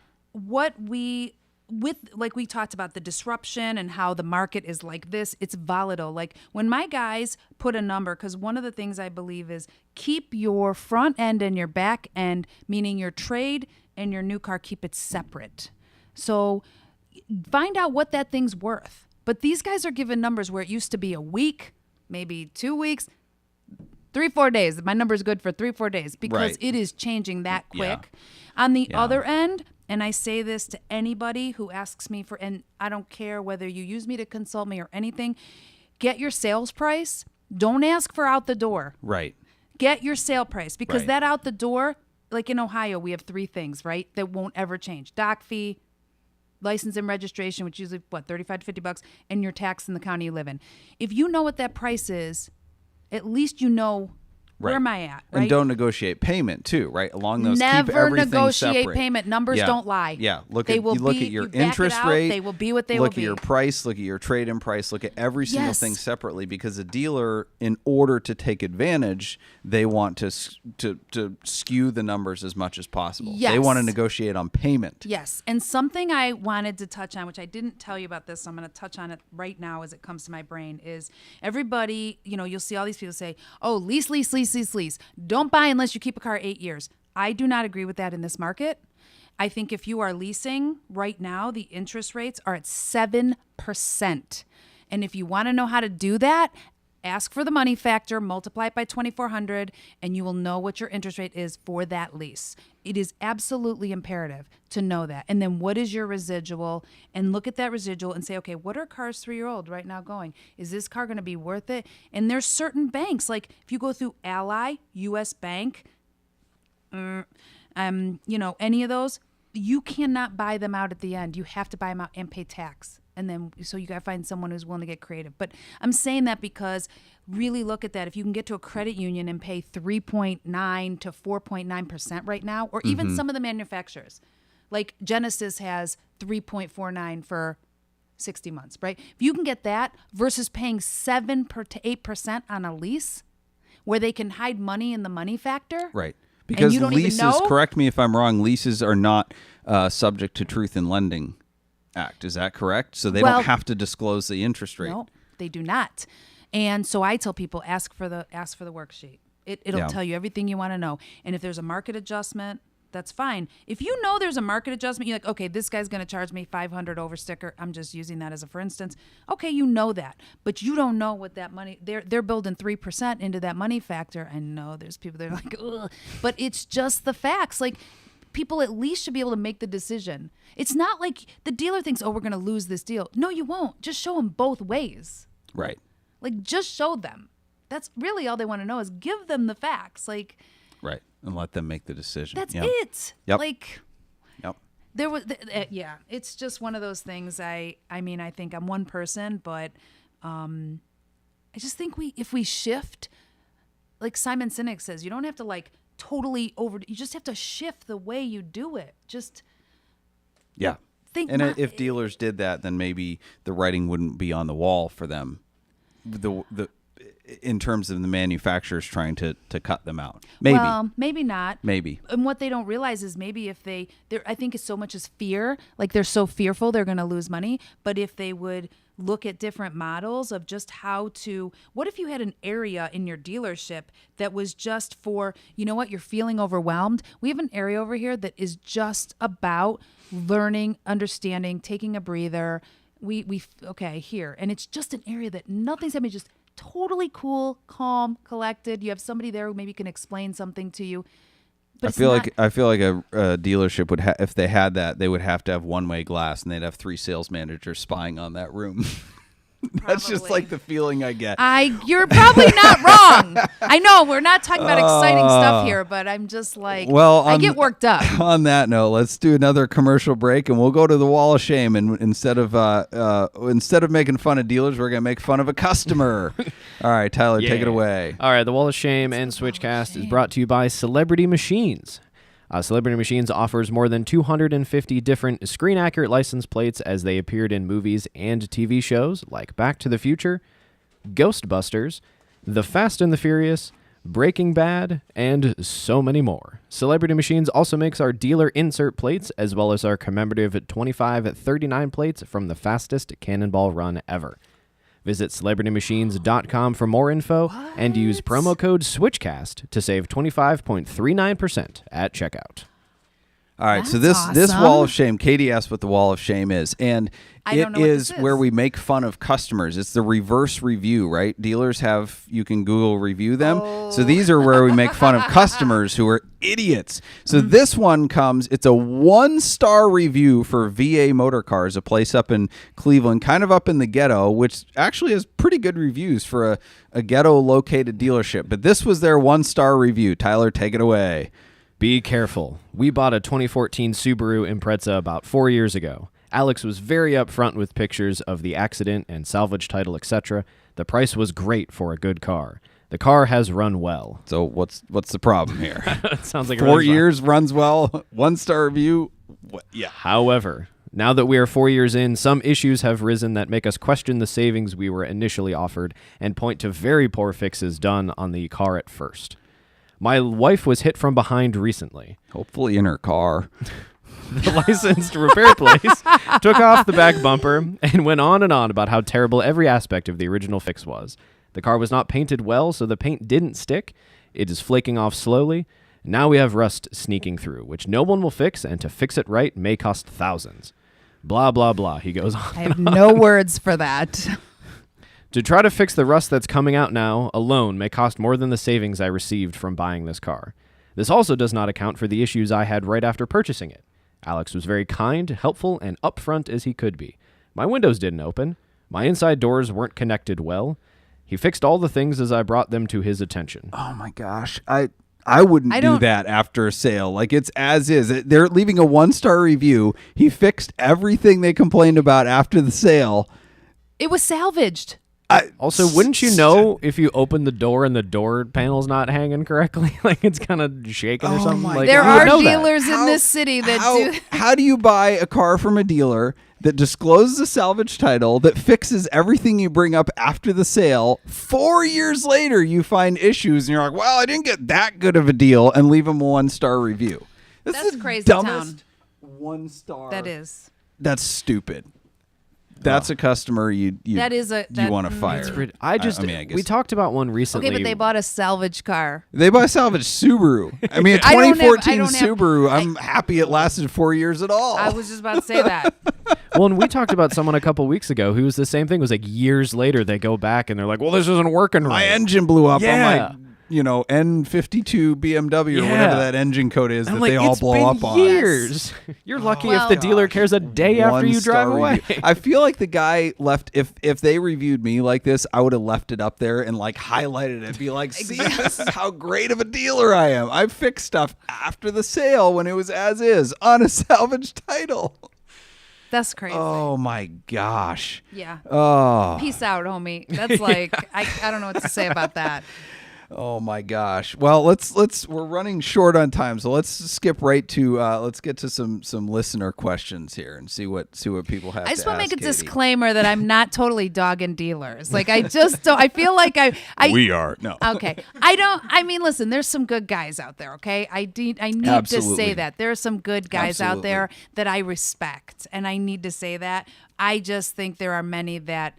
like we talked about the disruption and how the market is like this, it's volatile. Like when my guys put a number, because one of the things I believe is keep your front end and your back end, meaning your trade and your new car, keep it separate. So find out what that thing's worth. But these guys are given numbers where it used to be a week, maybe 2 weeks, 3-4 days. My number is good for 3-4 days because it is changing that quick. Yeah. On the other end, and I say this to anybody who asks me and I don't care whether you use me to consult me or anything, get your sales price. Don't ask for out the door. Right. Get your sale price because that out the door, like in Ohio, we have 3 things, right, that won't ever change. Doc fee, license and registration, which is usually, $35 to $50, and your tax in the county you live in. If you know what that price is, at least you know Where am I at? Right? And don't negotiate payment too, right? Along those, keep Never everything negotiate separate. payment. Numbers don't lie. Yeah, you look you at your back it interest out, rate. They will be what they will Look be. at your price. Look at your trade-in price. Look at every single Yes. thing separately, because a dealer, in order to take advantage, they want to skew the numbers as much as possible. Yes. They want to negotiate on payment. Yes. And something I wanted to touch on, which I didn't tell you about this, so I'm going to touch on it right now as it comes to my brain, is everybody, you'll see all these people say, oh, lease. Don't buy unless you keep a car 8 years. I do not agree with that in this market. I think if you are leasing right now, the interest rates are at 7%. And if you want to know how to do that, ask for the money factor, multiply it by 2,400, and you will know what your interest rate is for that lease. It is absolutely imperative to know that. And then what is your residual? And look at that residual and say, okay, what are cars 3-year-old right now going? Is this car going to be worth it? And there's certain banks, like if you go through Ally, US Bank, any of those, you cannot buy them out at the end. You have to buy them out and pay tax. And then, so you got to find someone who's willing to get creative. But I'm saying that because really look at that. If you can get to a credit union and pay 3.9 to 4.9% right now, or even some of the manufacturers, like Genesis has 3.49 for 60 months, right? If you can get that versus paying 7 to 8% on a lease, where they can hide money in the money factor, Right. Because you don't even leases, know? correct me if I'm wrong, leases are not subject to Truth in Lending Act. Is that correct? So they don't have to disclose the interest rate. No, they do not. And so I tell people, ask for the worksheet. It'll tell you everything you want to know. And if there's a market adjustment, that's fine. If you know there's a market adjustment, you're like, okay, this guy's going to charge me $500 over sticker. I'm just using that as a for instance. Okay, you know that, but you don't know what that money. They're building 3% into that money factor. I know there's people that are like, ugh, but it's just the facts. Like, people at least should be able to make the decision. It's not like the dealer thinks, oh, we're going to lose this deal. No, you won't. Just show them both ways. Right. Like, just show them. That's really all they want to know is give them the facts. Like, Right. And let them make the decision. that's it. Yep. Like, Yep. there was, it's just one of those things. I mean, I think I'm one person, but I just think if we shift, like Simon Sinek says, you don't have to like totally you just have to shift the way you do it. Just Yeah. think. And if dealers did that, then maybe the writing wouldn't be on the wall for them. In terms of the manufacturers trying to cut them out. Maybe. Well, maybe not. Maybe. And what they don't realize is maybe if I think it's so much as fear, like they're so fearful they're going to lose money. But if they would look at different models of just what if you had an area in your dealership that was just for, you know what, you're feeling overwhelmed. We have an area over here that is just about learning, understanding, taking a breather. Here. And it's just an area that nothing's happening, just totally cool, calm, collected. You have somebody there who maybe can explain something to you. But I feel like a dealership would if they had that, they would have to have one-way glass, and they'd have 3 sales managers spying on that room. That's just Probably. like the feeling I get. You're probably not wrong. I know we're not talking about exciting stuff here, but I'm just like, I get worked up. On that note, let's do another commercial break, and we'll go to the wall of shame. And instead of making fun of dealers, we're gonna make fun of a customer. All right, Tyler, take it away. All right, the Wall of Shame and Switchcast is brought to you by Celebrity Machines. Celebrity Machines offers more than 250 different screen-accurate license plates as they appeared in movies and TV shows like Back to the Future, Ghostbusters, The Fast and the Furious, Breaking Bad, and so many more. Celebrity Machines also makes our dealer insert plates as well as our commemorative 2539 plates from the fastest cannonball run ever. Visit CelebrityMachines.com for more info and use promo code SWITCHCAST to save 25.39% at checkout. All right, That's so this awesome. wall of shame, Katie asked what the wall of shame is, and I don't it know what is this is. where we make fun of customers. It's the reverse review, right? Dealers you can Google review them. So these are where we make fun of customers who are idiots. So this one it's a 1-star review for VA Motor Cars, a place up in Cleveland, kind of up in the ghetto, which actually has pretty good reviews for a ghetto-located dealership. But this was their 1-star review. Tyler, take it away. Be careful. We bought a 2014 Subaru Impreza about 4 years ago. Alex was very upfront with pictures of the accident and salvage title, etc. The price was great for a good car. The car has run well. So what's the problem here? It sounds like 4 years, runs well, 1-star review. Yeah. However, now that we are 4 years in, some issues have risen that make us question the savings we were initially offered and point to very poor fixes done on the car at first. My wife was hit from behind recently. Hopefully in her car. The licensed repair place took off the back bumper and went on and on about how terrible every aspect of the original fix was. The car was not painted well, so the paint didn't stick. It is flaking off slowly. Now we have rust sneaking through, which no one will fix, and to fix it right may cost thousands. Blah, blah, blah, he goes on. I have no words for that. To try to fix the rust that's coming out now alone may cost more than the savings I received from buying this car. This also does not account for the issues I had right after purchasing it. Alex was very kind, helpful, and upfront as he could be. My windows didn't open. My inside doors weren't connected well. He fixed all the things as I brought them to his attention. Oh my gosh. I wouldn't do that after a sale. Like, it's as is. They're leaving a 1-star review. He fixed everything they complained about after the sale. It was salvaged. Also, wouldn't you know if you open the door and the door panel's not hanging correctly? Like, it's kind of shaking or something? Like, there you would are know that. dealers in this city that do. How do you buy a car from a dealer that discloses a salvage title, that fixes everything you bring up after the sale? 4 years later, you find issues, and you're like, well, I didn't get that good of a deal, and leave them a 1-star review. That's crazy dumbest town. 1-star. That is. That's stupid. That's a customer you want to fire. We talked about one recently. Okay, but they bought a salvage car. They bought a salvage Subaru. I mean, a 2014 Subaru. I'm happy it lasted 4 years at all. I was just about to say that. Well, and we talked about someone a couple weeks ago who was the same thing. It was like years later they go back and they're like, well, this isn't working right. My engine blew up Yeah. on my, N52 BMW or whatever that engine code is that like, they all it's blow been up on. Years. You're lucky if the dealer cares a day after you drive away. I feel like the guy left, if they reviewed me like this, I would have left it up there and like highlighted it. Be like, see, this is how great of a dealer I am. I fixed stuff after the sale when it was as is on a salvage title. That's crazy. Oh my gosh. Yeah. Oh. Peace out, homie. That's like I don't know what to say about that. Oh my gosh. Well, we're running short on time, so let's skip right to let's get to some listener questions here and see what people have. I just want to make a Katie. disclaimer that I'm not totally dogging dealers. Like, I just don't. I feel like I we are no. Okay. I mean, listen, there's some good guys out there, okay? I need Absolutely. to say that. There are some good guys out there that I respect, and I need to say that. I just think there are many that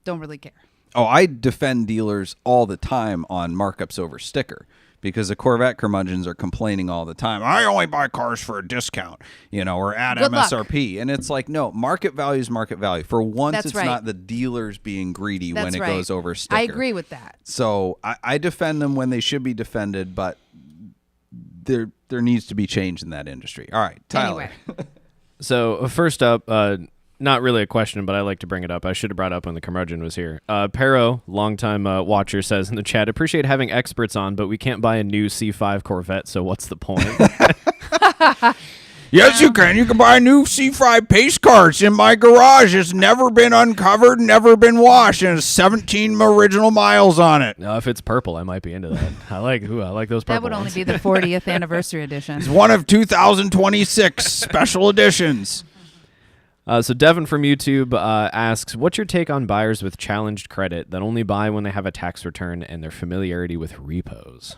don't really care. Oh, I defend dealers all the time on markups over sticker because the Corvette curmudgeons are complaining all the time. I only buy cars for a discount, or at Good MSRP. And it's like, no, market value is market value. For once, That's it's right. not the dealers being greedy when it goes over sticker. I agree with that. So I defend them when they should be defended, but there needs to be change in that industry. All right, Tyler. Anyway. So first up, not really a question, but I like to bring it up. I should have brought it up when the Curmudgeon was here. Pero, longtime watcher, says in the chat, appreciate having experts on, but we can't buy a new C5 Corvette, so what's the point? Yes, you can. You can buy a new C5 pace car. It's in my garage. It's never been uncovered, never been washed, and it's 17 original miles on it. If it's purple, I might be into that. I like those purple That would only ones. be the 40th anniversary edition. It's one of 2026 special editions. So Devin from YouTube asks, what's your take on buyers with challenged credit that only buy when they have a tax return and their familiarity with repos?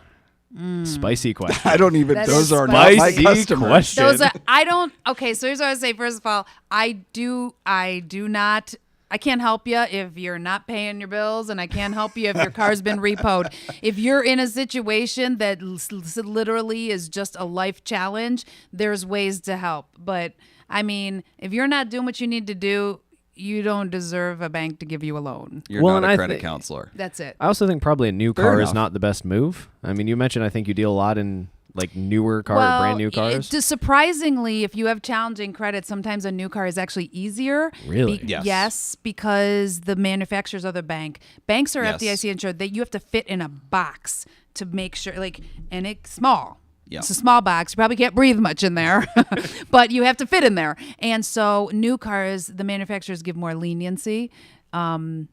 Spicy question. I don't even. That Those is are not my Spicy customers. question. Those are, I don't. Okay, so here's what I would say. First of all, I do not. I can't help you if you're not paying your bills, and I can't help you if your car's been repoed. If you're in a situation that literally is just a life challenge, there's ways to help. But I mean, if you're not doing what you need to do, you don't deserve a bank to give you a loan. You're Well, not and a I credit thi- counselor. That's it. I also think probably a new Fair car is enough. not the best move. I mean, you mentioned I think you deal a lot in like newer cars, brand new cars. Surprisingly, if you have challenging credit, sometimes a new car is actually easier. Really? Yes. Yes, because the manufacturers are the bank. Banks are Yes. FDIC insured. That you have to fit in a box to make sure, and it's small. Yeah. It's a small box. You probably can't breathe much in there, but you have to fit in there. And so new cars, the manufacturers give more leniency. They'll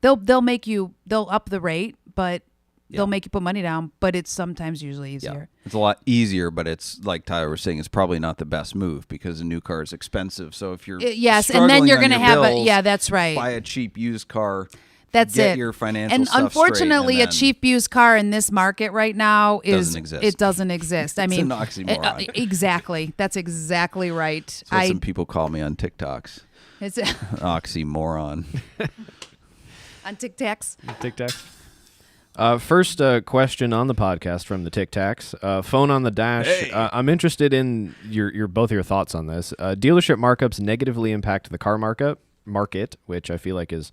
up the rate, but Yeah. they'll make you put money down. But it's sometimes usually easier. It's a lot easier, but it's like Tyler was saying, it's probably not the best move because a new car is expensive. So if you're Yes, and then struggling you're on going to your have bills, that's right. buy a cheap used car. That's get it. your financial and stuff unfortunately, straight, a and then cheap used car in this market right now Doesn't exist. It doesn't exist. I It's mean, an oxymoron. Exactly. That's exactly right. That's what some people call me on TikToks. It's Oxymoron. on Tic Tacs. Tic Tac. First question on the podcast from the Tic Tacs. Phone on the dash. Hey. I'm interested in both your thoughts on this. Dealership markups negatively impact the car market, which I feel like is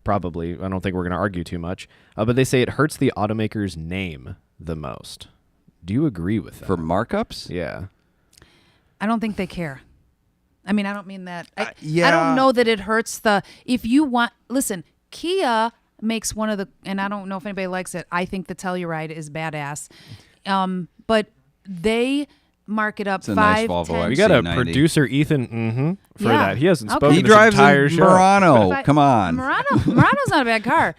probably, I don't think we're going to argue too much. But they say it hurts the automaker's name the most. Do you agree with that? For markups? Yeah. I don't think they care. I mean, I don't mean that. I yeah. don't know that it hurts listen, Kia makes one of the, and I don't know if anybody likes it. I think the Telluride is badass. But they mark it up It's a nice 5, Volvo 10. We got a XC90. producer, Ethan, for Yeah. that. He hasn't Okay. spoken He this drives entire a show. Murano. Come on. Murano's not a bad car.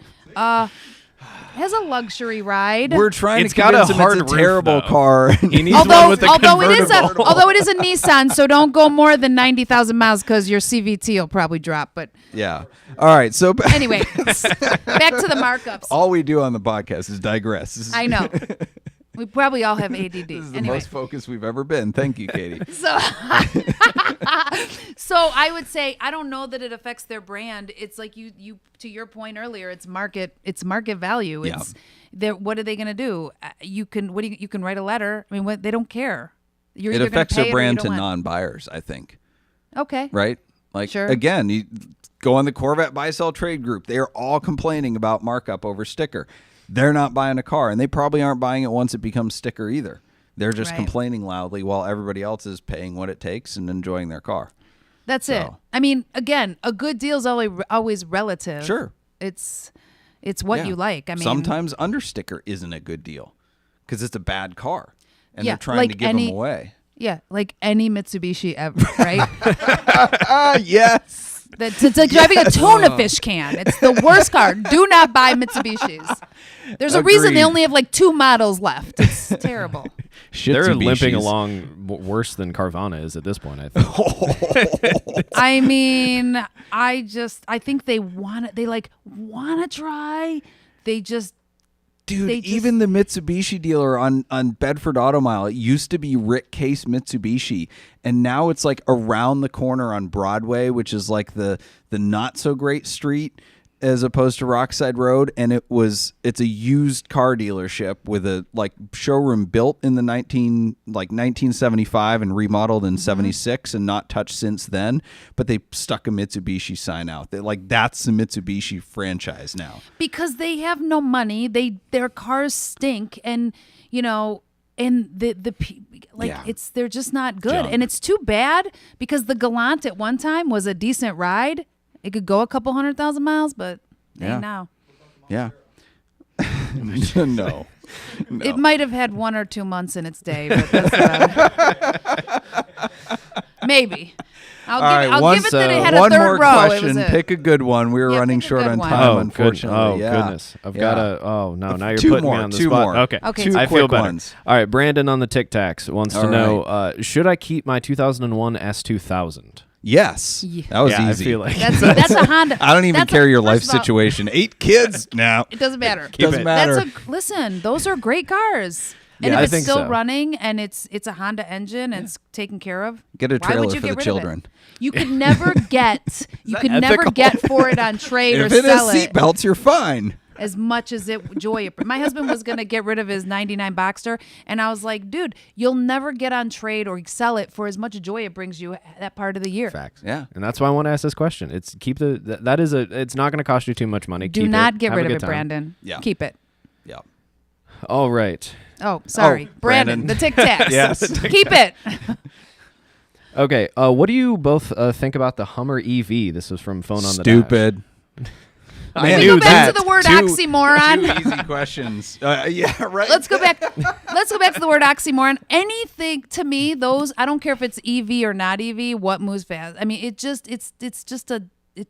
Has a luxury ride. We're trying It's to got a convince him hard it's a roof, terrible though. car. He needs although one with a although it is a convertible. Nissan, so don't go more than 90,000 miles because your CVT will probably drop. But Yeah. All right. So anyway, back to the markups. all we do on the podcast is digress. This is, I know. We probably all have ADD. this is the Anyway, most focused we've ever been. Thank you, Katie. so so I would say I don't know that it affects their brand. It's like you to your point earlier. It's market value. Yeah. It's what are they going to do? You can write a letter. I mean, they don't care. You're It either gonna affects pay their it or you brand don't to want. non-buyers, I think. Okay. Right? Like, Sure. again, you go on the Corvette buy-sell trade group. They are all complaining about markup over sticker. They're not buying a car, and they probably aren't buying it once it becomes sticker either. They're just Right. complaining loudly while everybody else is paying what it takes and enjoying their car. That's it. So- I mean, again, a good deal is always relative. Sure. It's what Yeah. you like. I mean, sometimes under sticker isn't a good deal because it's a bad car, and Yeah, they're trying like to give any- them away. yeah, like any Mitsubishi ever, right? Yes. It's like driving a tuna fish can. It's the worst car. Do not buy Mitsubishis. There's a reason they Agreed. only have like 2 models left. It's terrible. They're limping Shitsubishis. along worse than Carvana is at this point, I think. I mean, I think they want to try. They just Dude, They just- even the Mitsubishi dealer on Bedford Auto Mile, it used to be Rick Case Mitsubishi, and now it's like around the corner on Broadway, which is like the not so great street as opposed to Rockside Road, and it's a used car dealership with a like showroom built in the 1975 and remodeled in 76 and not touched since then, but they stuck a Mitsubishi sign out. That's the Mitsubishi franchise now. because they have no money. Their cars stink, and and Yeah. they're just not good, Junk. and it's too bad because the Galant at one time was a decent ride. It could go a couple 100,000 miles, but Yeah. ain't now. Yeah. No. It might have had 1 or 2 months in its day, but that's about it. Maybe. I'll give it that it had a one third more row. It question. was Pick a good one. We were Yeah, running pick a short good on one. time, Oh, unfortunately. Yeah. goodness. I've Yeah. got a. Oh no! Now you're Two putting more, me on the two spot. more. Okay. Okay, Two so- I quick feel better. ones. All right, Brandon on the Tic Tacs wants to All know: should I keep my 2001 S2000? Yes. Yeah. That was Yeah, easy. I feel like That's a Honda. I don't even That's care your first life of all, situation. 8 kids now. It doesn't matter. Doesn't it. matter. Listen, those are great cars. And Yeah, I if it's think still so. running and it's a Honda engine and it's taken care of, Get a why trailer would you for get the rid children. Of it? You could never get ethical? for it on trade or If it has sell it seatbelts, you're fine. as much as joy. My husband was going to get rid of his 99 Boxster, and I was like, dude, you'll never get on trade or sell it for as much joy it brings you that part of the year. facts. Yeah. and that's why I want to ask this question. It's keep that is it's not going to cost you too much money. Do Keep not it. get Have a rid of good it, time. Brandon. Yeah. Keep it. Yeah. All right. Oh, sorry. Brandon. The Tic Tacs. Yes. Keep it. Okay. What do you both think about the Hummer EV? This was from Phone on the Dash. Stupid. I Can we knew go back that. to the word Two oxymoron? easy questions. Yeah, right. Let's go back. Let's go back to the word oxymoron. Anything to me, those I don't care if it's EV or not EV. What moves fast? I mean,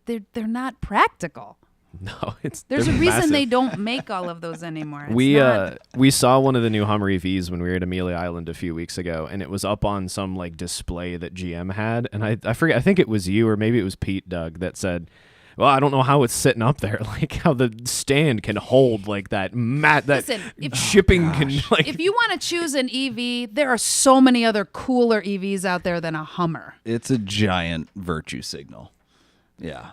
they're not practical. No, There's a they're reason massive. they don't make all of those anymore. It's We not- we saw one of the new Hummer EVs when we were at Amelia Island a few weeks ago, and it was up on some like display that GM had, and I forget, I think it was you or maybe it was Pete, Doug, that said, well, I don't know how it's sitting up there, like how the stand can hold like that that Listen, if- shipping can like. if you want to choose an EV, there are so many other cooler EVs out there than a Hummer. It's a giant virtue signal. Yeah.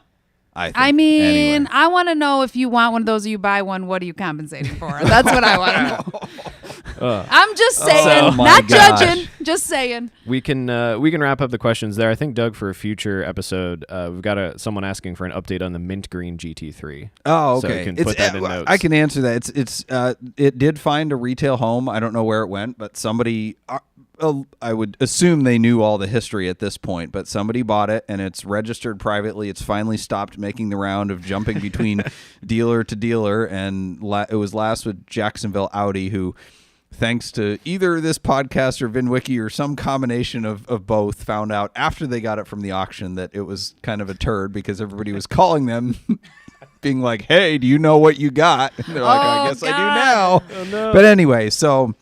I mean, Anyway. I want to know if you want one of those, you buy one, what are you compensating for? That's what I want to know. I'm just saying, Oh my not gosh. judging, just saying. We can wrap up the questions there. I think, Doug, for a future episode, we've got someone asking for an update on the mint green GT3. Oh, So okay. we can put that in notes. I can answer that. It did find a retail home. I don't know where it went, but somebody. I would assume they knew all the history at this point, but somebody bought it and it's registered privately. It's finally stopped making the round of jumping between dealer to dealer, and it was last with Jacksonville Audi, who, thanks to either this podcast or VinWiki or some combination of both, found out after they got it from the auction that it was kind of a turd because everybody was calling them being like, hey, do you know what you got? And they're like, I guess I do now. Oh, no. But anyway, so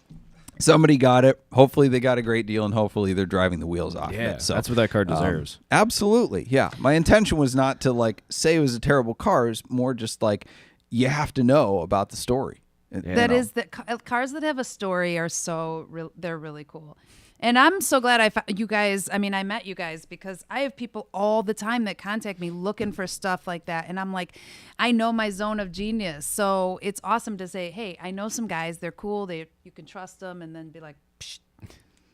somebody got it. Hopefully they got a great deal, and hopefully they're driving the wheels off Yeah, it. So that's what that car deserves. absolutely. Yeah. My intention was not to like say it was a terrible car. It's more just like you have to know about the story. That is that cars that have a story are they're really cool. And I'm so glad I found you guys. I mean, I met you guys because I have people all the time that contact me looking for stuff like that. And I'm like, I know my zone of genius. So it's awesome to say, hey, I know some guys. They're cool. You can trust them, and then be like, psh.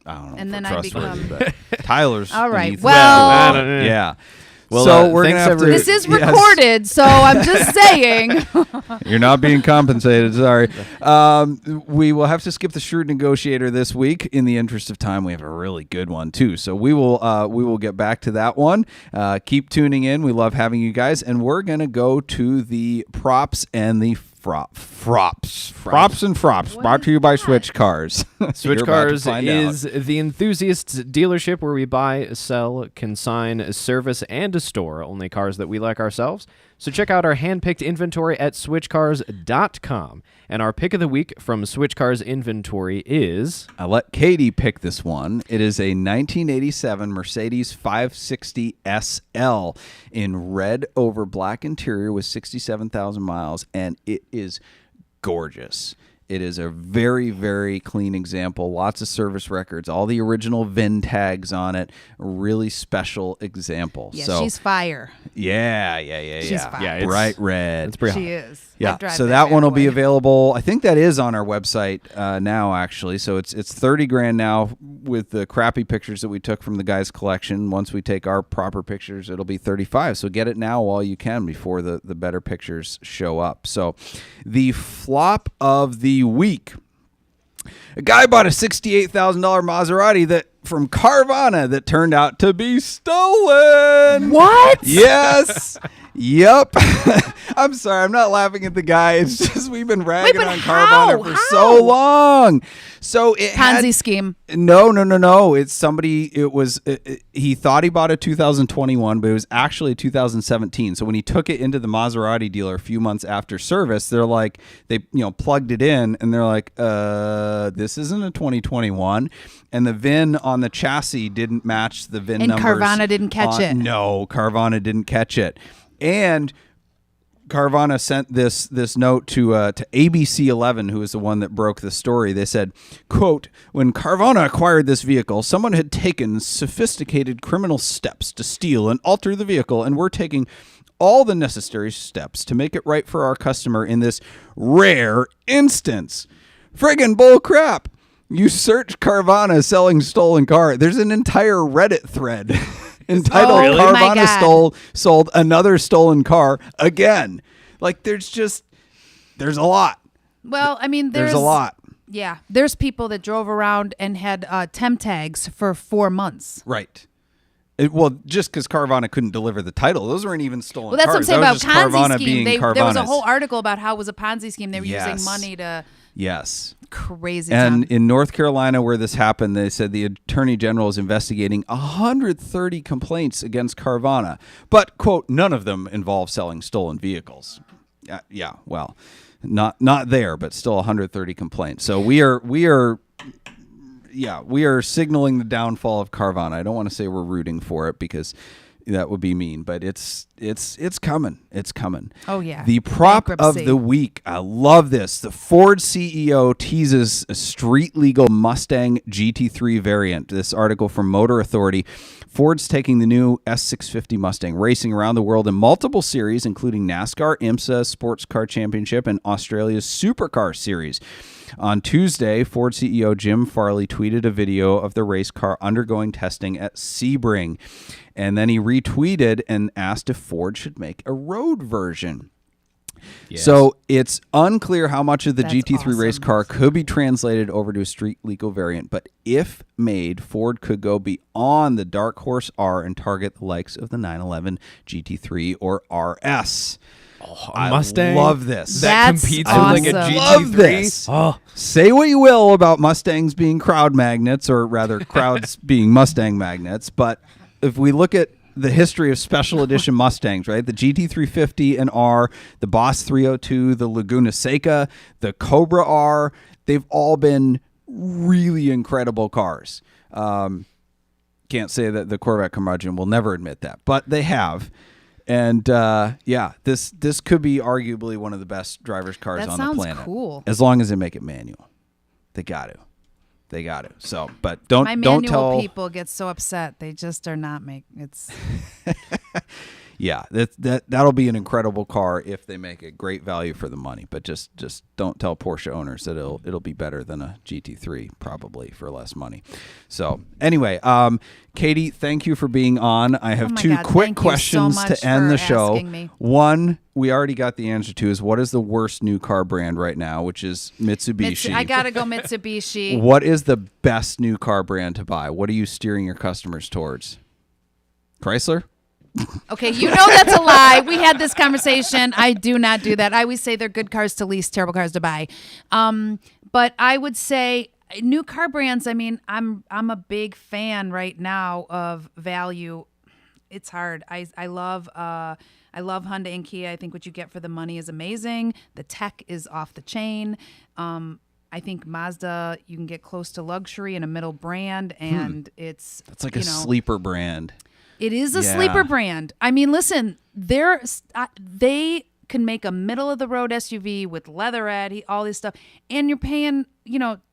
I don't know. And if then we're I trustworthy, become- but Tyler's. All right, beneath well- that. I don't know. Yeah. Well, so we're gonna thanks have to. This is Yes. recorded, so I'm just saying. You're not being compensated. Sorry. We will have to skip the Shrewd Negotiator this week. In the interest of time, we have a really good one too. So we will get back to that one. Keep tuning in. We love having you guys, and we're gonna go to the props and the props and frops. What Brought is to you by that? Switch Cars. Switch You're about to Cars find is out. the enthusiasts dealership where we buy, sell, consign, service, and store only cars that we like ourselves. So check out our hand-picked inventory at switchcars.com. And our pick of the week from Switch Cars inventory is... I'll let Katie pick this one. It is a 1987 Mercedes 560 SL in red over black interior with 67,000 miles, and it is gorgeous. It is a very, very clean example. Lots of service records, all the original VIN tags on it. A really special example. Yeah, so, she's fire. yeah. She's fire. Yeah, it's- Bright red. It's pretty She hot. is. Yeah, I drive so that one will bad be boy. available. I think that is on our website now, actually. So it's $30,000 now with the crappy pictures that we took from the guys' collection. Once we take our proper pictures, it'll be 35. So get it now while you can before the better pictures show up. So the flop of the week. A guy bought a $68,000 Maserati from Carvana that turned out to be stolen. What? Yes. Yep. I'm sorry. I'm not laughing at the guy. It's just we've been ragging but on how? Carvana for so long. So it Ponzi had, scheme. No. It's somebody. It was. He thought he bought a 2021, but it was actually 2017. So when he took it into the Maserati dealer a few months after service, they're like, they plugged it in, and they're like, this isn't a 2021, and the VIN on the chassis didn't match the VIN And numbers. Carvana didn't catch it. No, Carvana didn't catch it, and Carvana sent this note to ABC 11, who is the one that broke the story. They said, quote, when Carvana acquired this vehicle, someone had taken sophisticated criminal steps to steal and alter the vehicle, and we're taking all the necessary steps to make it right for our customer in this rare instance. Friggin' bull crap. You search Carvana selling stolen car. There's an entire Reddit thread entitled Oh, really? My Carvana God. sold another stolen car again. Like there's a lot. Well, I mean, There's a lot. Yeah, there's people that drove around and had temp tags for 4 months. Right. Well, just because Carvana couldn't deliver the title, those weren't even stolen. Well, that's cars. what I'm saying That was about just Ponzi Carvana scheme. being There was a Carvana's. whole article about how it was a Ponzi scheme. They were Yes. using money to Yes. crazy. And time. in North Carolina, where this happened, they said the attorney general is investigating 130 complaints against Carvana, but quote, none of them involve selling stolen vehicles. Yeah, well, not there, but still 130 complaints. So we are signaling the downfall of Carvana. I don't want to say we're rooting for it because that would be mean, but it's coming. It's coming. Oh, yeah. The prop Bankruptcy. of the week. I love this. The Ford CEO teases a street legal Mustang GT3 variant. This article from Motor Authority. Ford's taking the new S650 Mustang racing around the world in multiple series, including NASCAR, IMSA, Sports Car Championship, and Australia's Supercar Series. On Tuesday, Ford CEO Jim Farley tweeted a video of the race car undergoing testing at Sebring. And then he retweeted and asked if Ford should make a road version. Yes. So it's unclear how much of the That's GT3 race awesome. car could be translated over to a street legal variant. But if made, Ford could go beyond the Dark Horse R and target the likes of the 911 GT3 or RS. I Mustang love this. that That's competes with like a awesome. GT3. Love this. Oh, Say what you will about Mustangs being crowd magnets, or rather crowds being Mustang magnets, but if we look at the history of special edition Mustangs, right? The GT350 and R, the Boss 302, the Laguna Seca, the Cobra R, they've all been really incredible cars. Can't say that the Corvette Curmudgeon will never admit that, but they have. And this could be arguably one of the best driver's cars That on the sounds planet. cool. As long as they make it manual. They got to. So, but don't My don't manual tell people get so upset. They just are not it's Yeah, that'll be an incredible car if they make it. Great value for the money, but just don't tell Porsche owners that it'll be better than a GT3 probably for less money. So anyway, Katie, thank you for being on. I have Oh my two God, quick thank you so questions much to end for the show. asking me. One, we already got the answer to, is what is the worst new car brand right now, which is Mitsubishi. I gotta go Mitsubishi. What is the best new car brand to buy? What are you steering your customers towards? Chrysler? Okay, you know that's a lie. We had this conversation. I do not do that. I always say they're good cars to lease, terrible cars to buy. But I would say new car brands. I mean, I'm a big fan right now of value. It's hard. I love Hyundai and Kia. I think what you get for the money is amazing. The tech is off the chain. I think Mazda, you can get close to luxury in a middle brand, and it's That's like a sleeper brand. It is a Yeah. sleeper brand. I mean, listen, they can make a middle of the road SUV with leatherette, all this stuff, and you're paying,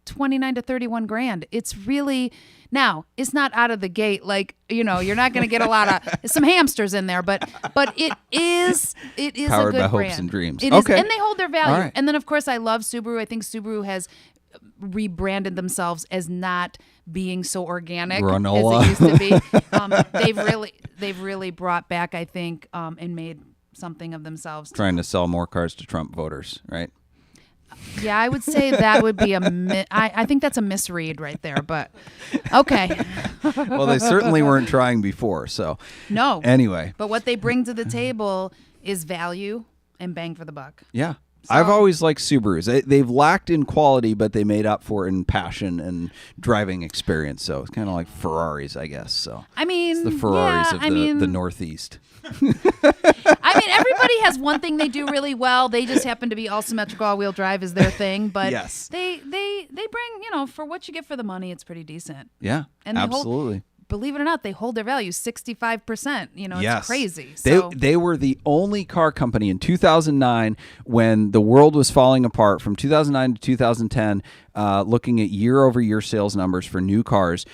29 to 31 grand. It's really, now it's not out of the gate like, you're not going to get a lot of some hamsters in there, but it is Powered a good by hopes brand. and dreams. It is, Okay. and they hold their value. All right. And then of course I love Subaru. I think Subaru has rebranded themselves as not being so organic Granola. as it used to be. They've really brought back, I think, and made something of themselves. Trying to sell more cars to Trump voters, right? Yeah, I would say that would be I think that's a misread right there, but okay. Well, they certainly weren't trying before, so. No. Anyway, But what they bring to the table is value and bang for the buck. yeah. I've always liked Subarus. They've lacked in quality, but they made up for it in passion and driving experience. So it's kind of like Ferraris, I guess. So I mean, it's the Ferraris yeah, of I mean, the Northeast. I mean, everybody has one thing they do really well. They just happen to be all symmetrical all-wheel drive is their thing. But Yes. they bring, for what you get for the money, it's pretty decent. Yeah, And they hold- absolutely. Believe it or not, they hold their value 65%. Yes. It's crazy. They So they were the only car company in 2009 when the world was falling apart from 2009 to 2010, looking at year-over-year sales numbers for new cars.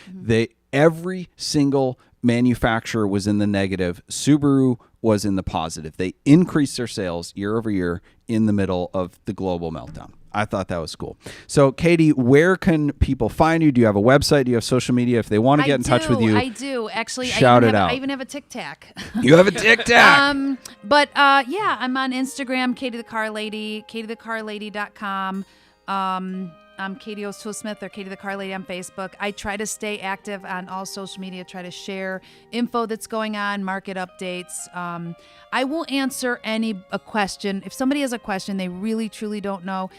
Every single manufacturer was in the negative. Subaru was in the positive. They increased their sales year over year in the middle of the global meltdown. I thought that was cool. So, Katie, where can people find you? Do you have a website? Do you have social media? If they want to get in touch with you, I do. Actually, shout it out. I even have a Tic Tac. you have a Tic Tac. But yeah, I'm on Instagram, Katie the Car Lady, katiethecarlady.com. I'm Katie O'Toole-Smith or Katie the Car Lady on Facebook. I try to stay active on all social media, try to share info that's going on, market updates. I will answer a question. If somebody has a question they really truly don't know,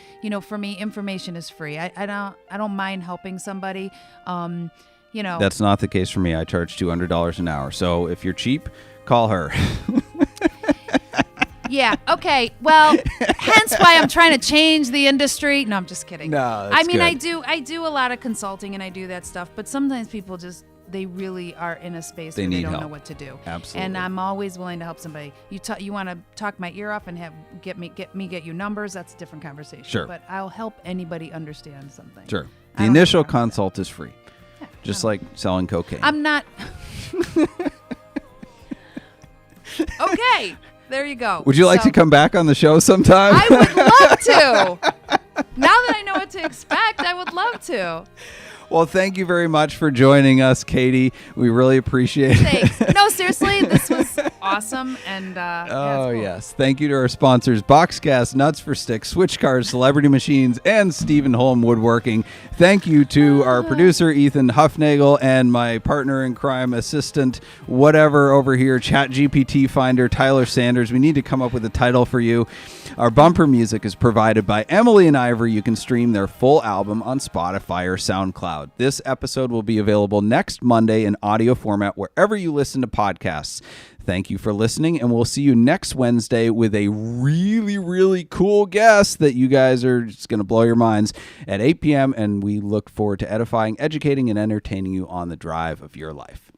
for me, information is free. I don't mind helping somebody. That's not the case for me. I charge $200 an hour. So if you're cheap, call her. Yeah. Okay. Well, hence why I'm trying to change the industry. No, I'm just kidding. No, that's good. I do a lot of consulting and I do that stuff, but sometimes people they really are in a space where they don't know what to do. Absolutely. And I'm always willing to help somebody. You want to talk my ear off and get you numbers. That's a different conversation. Sure. But I'll help anybody understand something. Sure. The initial consult is free. Yeah, just like selling cocaine. I'm not. Okay. There you go. Would you like to come back on the show sometime? I would love to. Now that I know what to expect, I would love to. Well, thank you very much for joining us, Katie. We really appreciate it. Thanks. No, seriously, this was awesome. And cool. Yes. Thank you to our sponsors, Box Gas, Nuts for Sticks, Switch Cars, Celebrity Machines, and Stephen Holm Woodworking. Thank you to our producer, Ethan Huffnagel, and my partner in crime, assistant, whatever over here, Chat GPT Finder, Tyler Sanders. We need to come up with a title for you. Our bumper music is provided by Emily and Ivory. You can stream their full album on Spotify or SoundCloud. This episode will be available next Monday in audio format wherever you listen to podcasts. Thank you for listening, and we'll see you next Wednesday with a really, really cool guest that you guys are just going to blow your minds at 8 p.m., and we look forward to edifying, educating, and entertaining you on the drive of your life.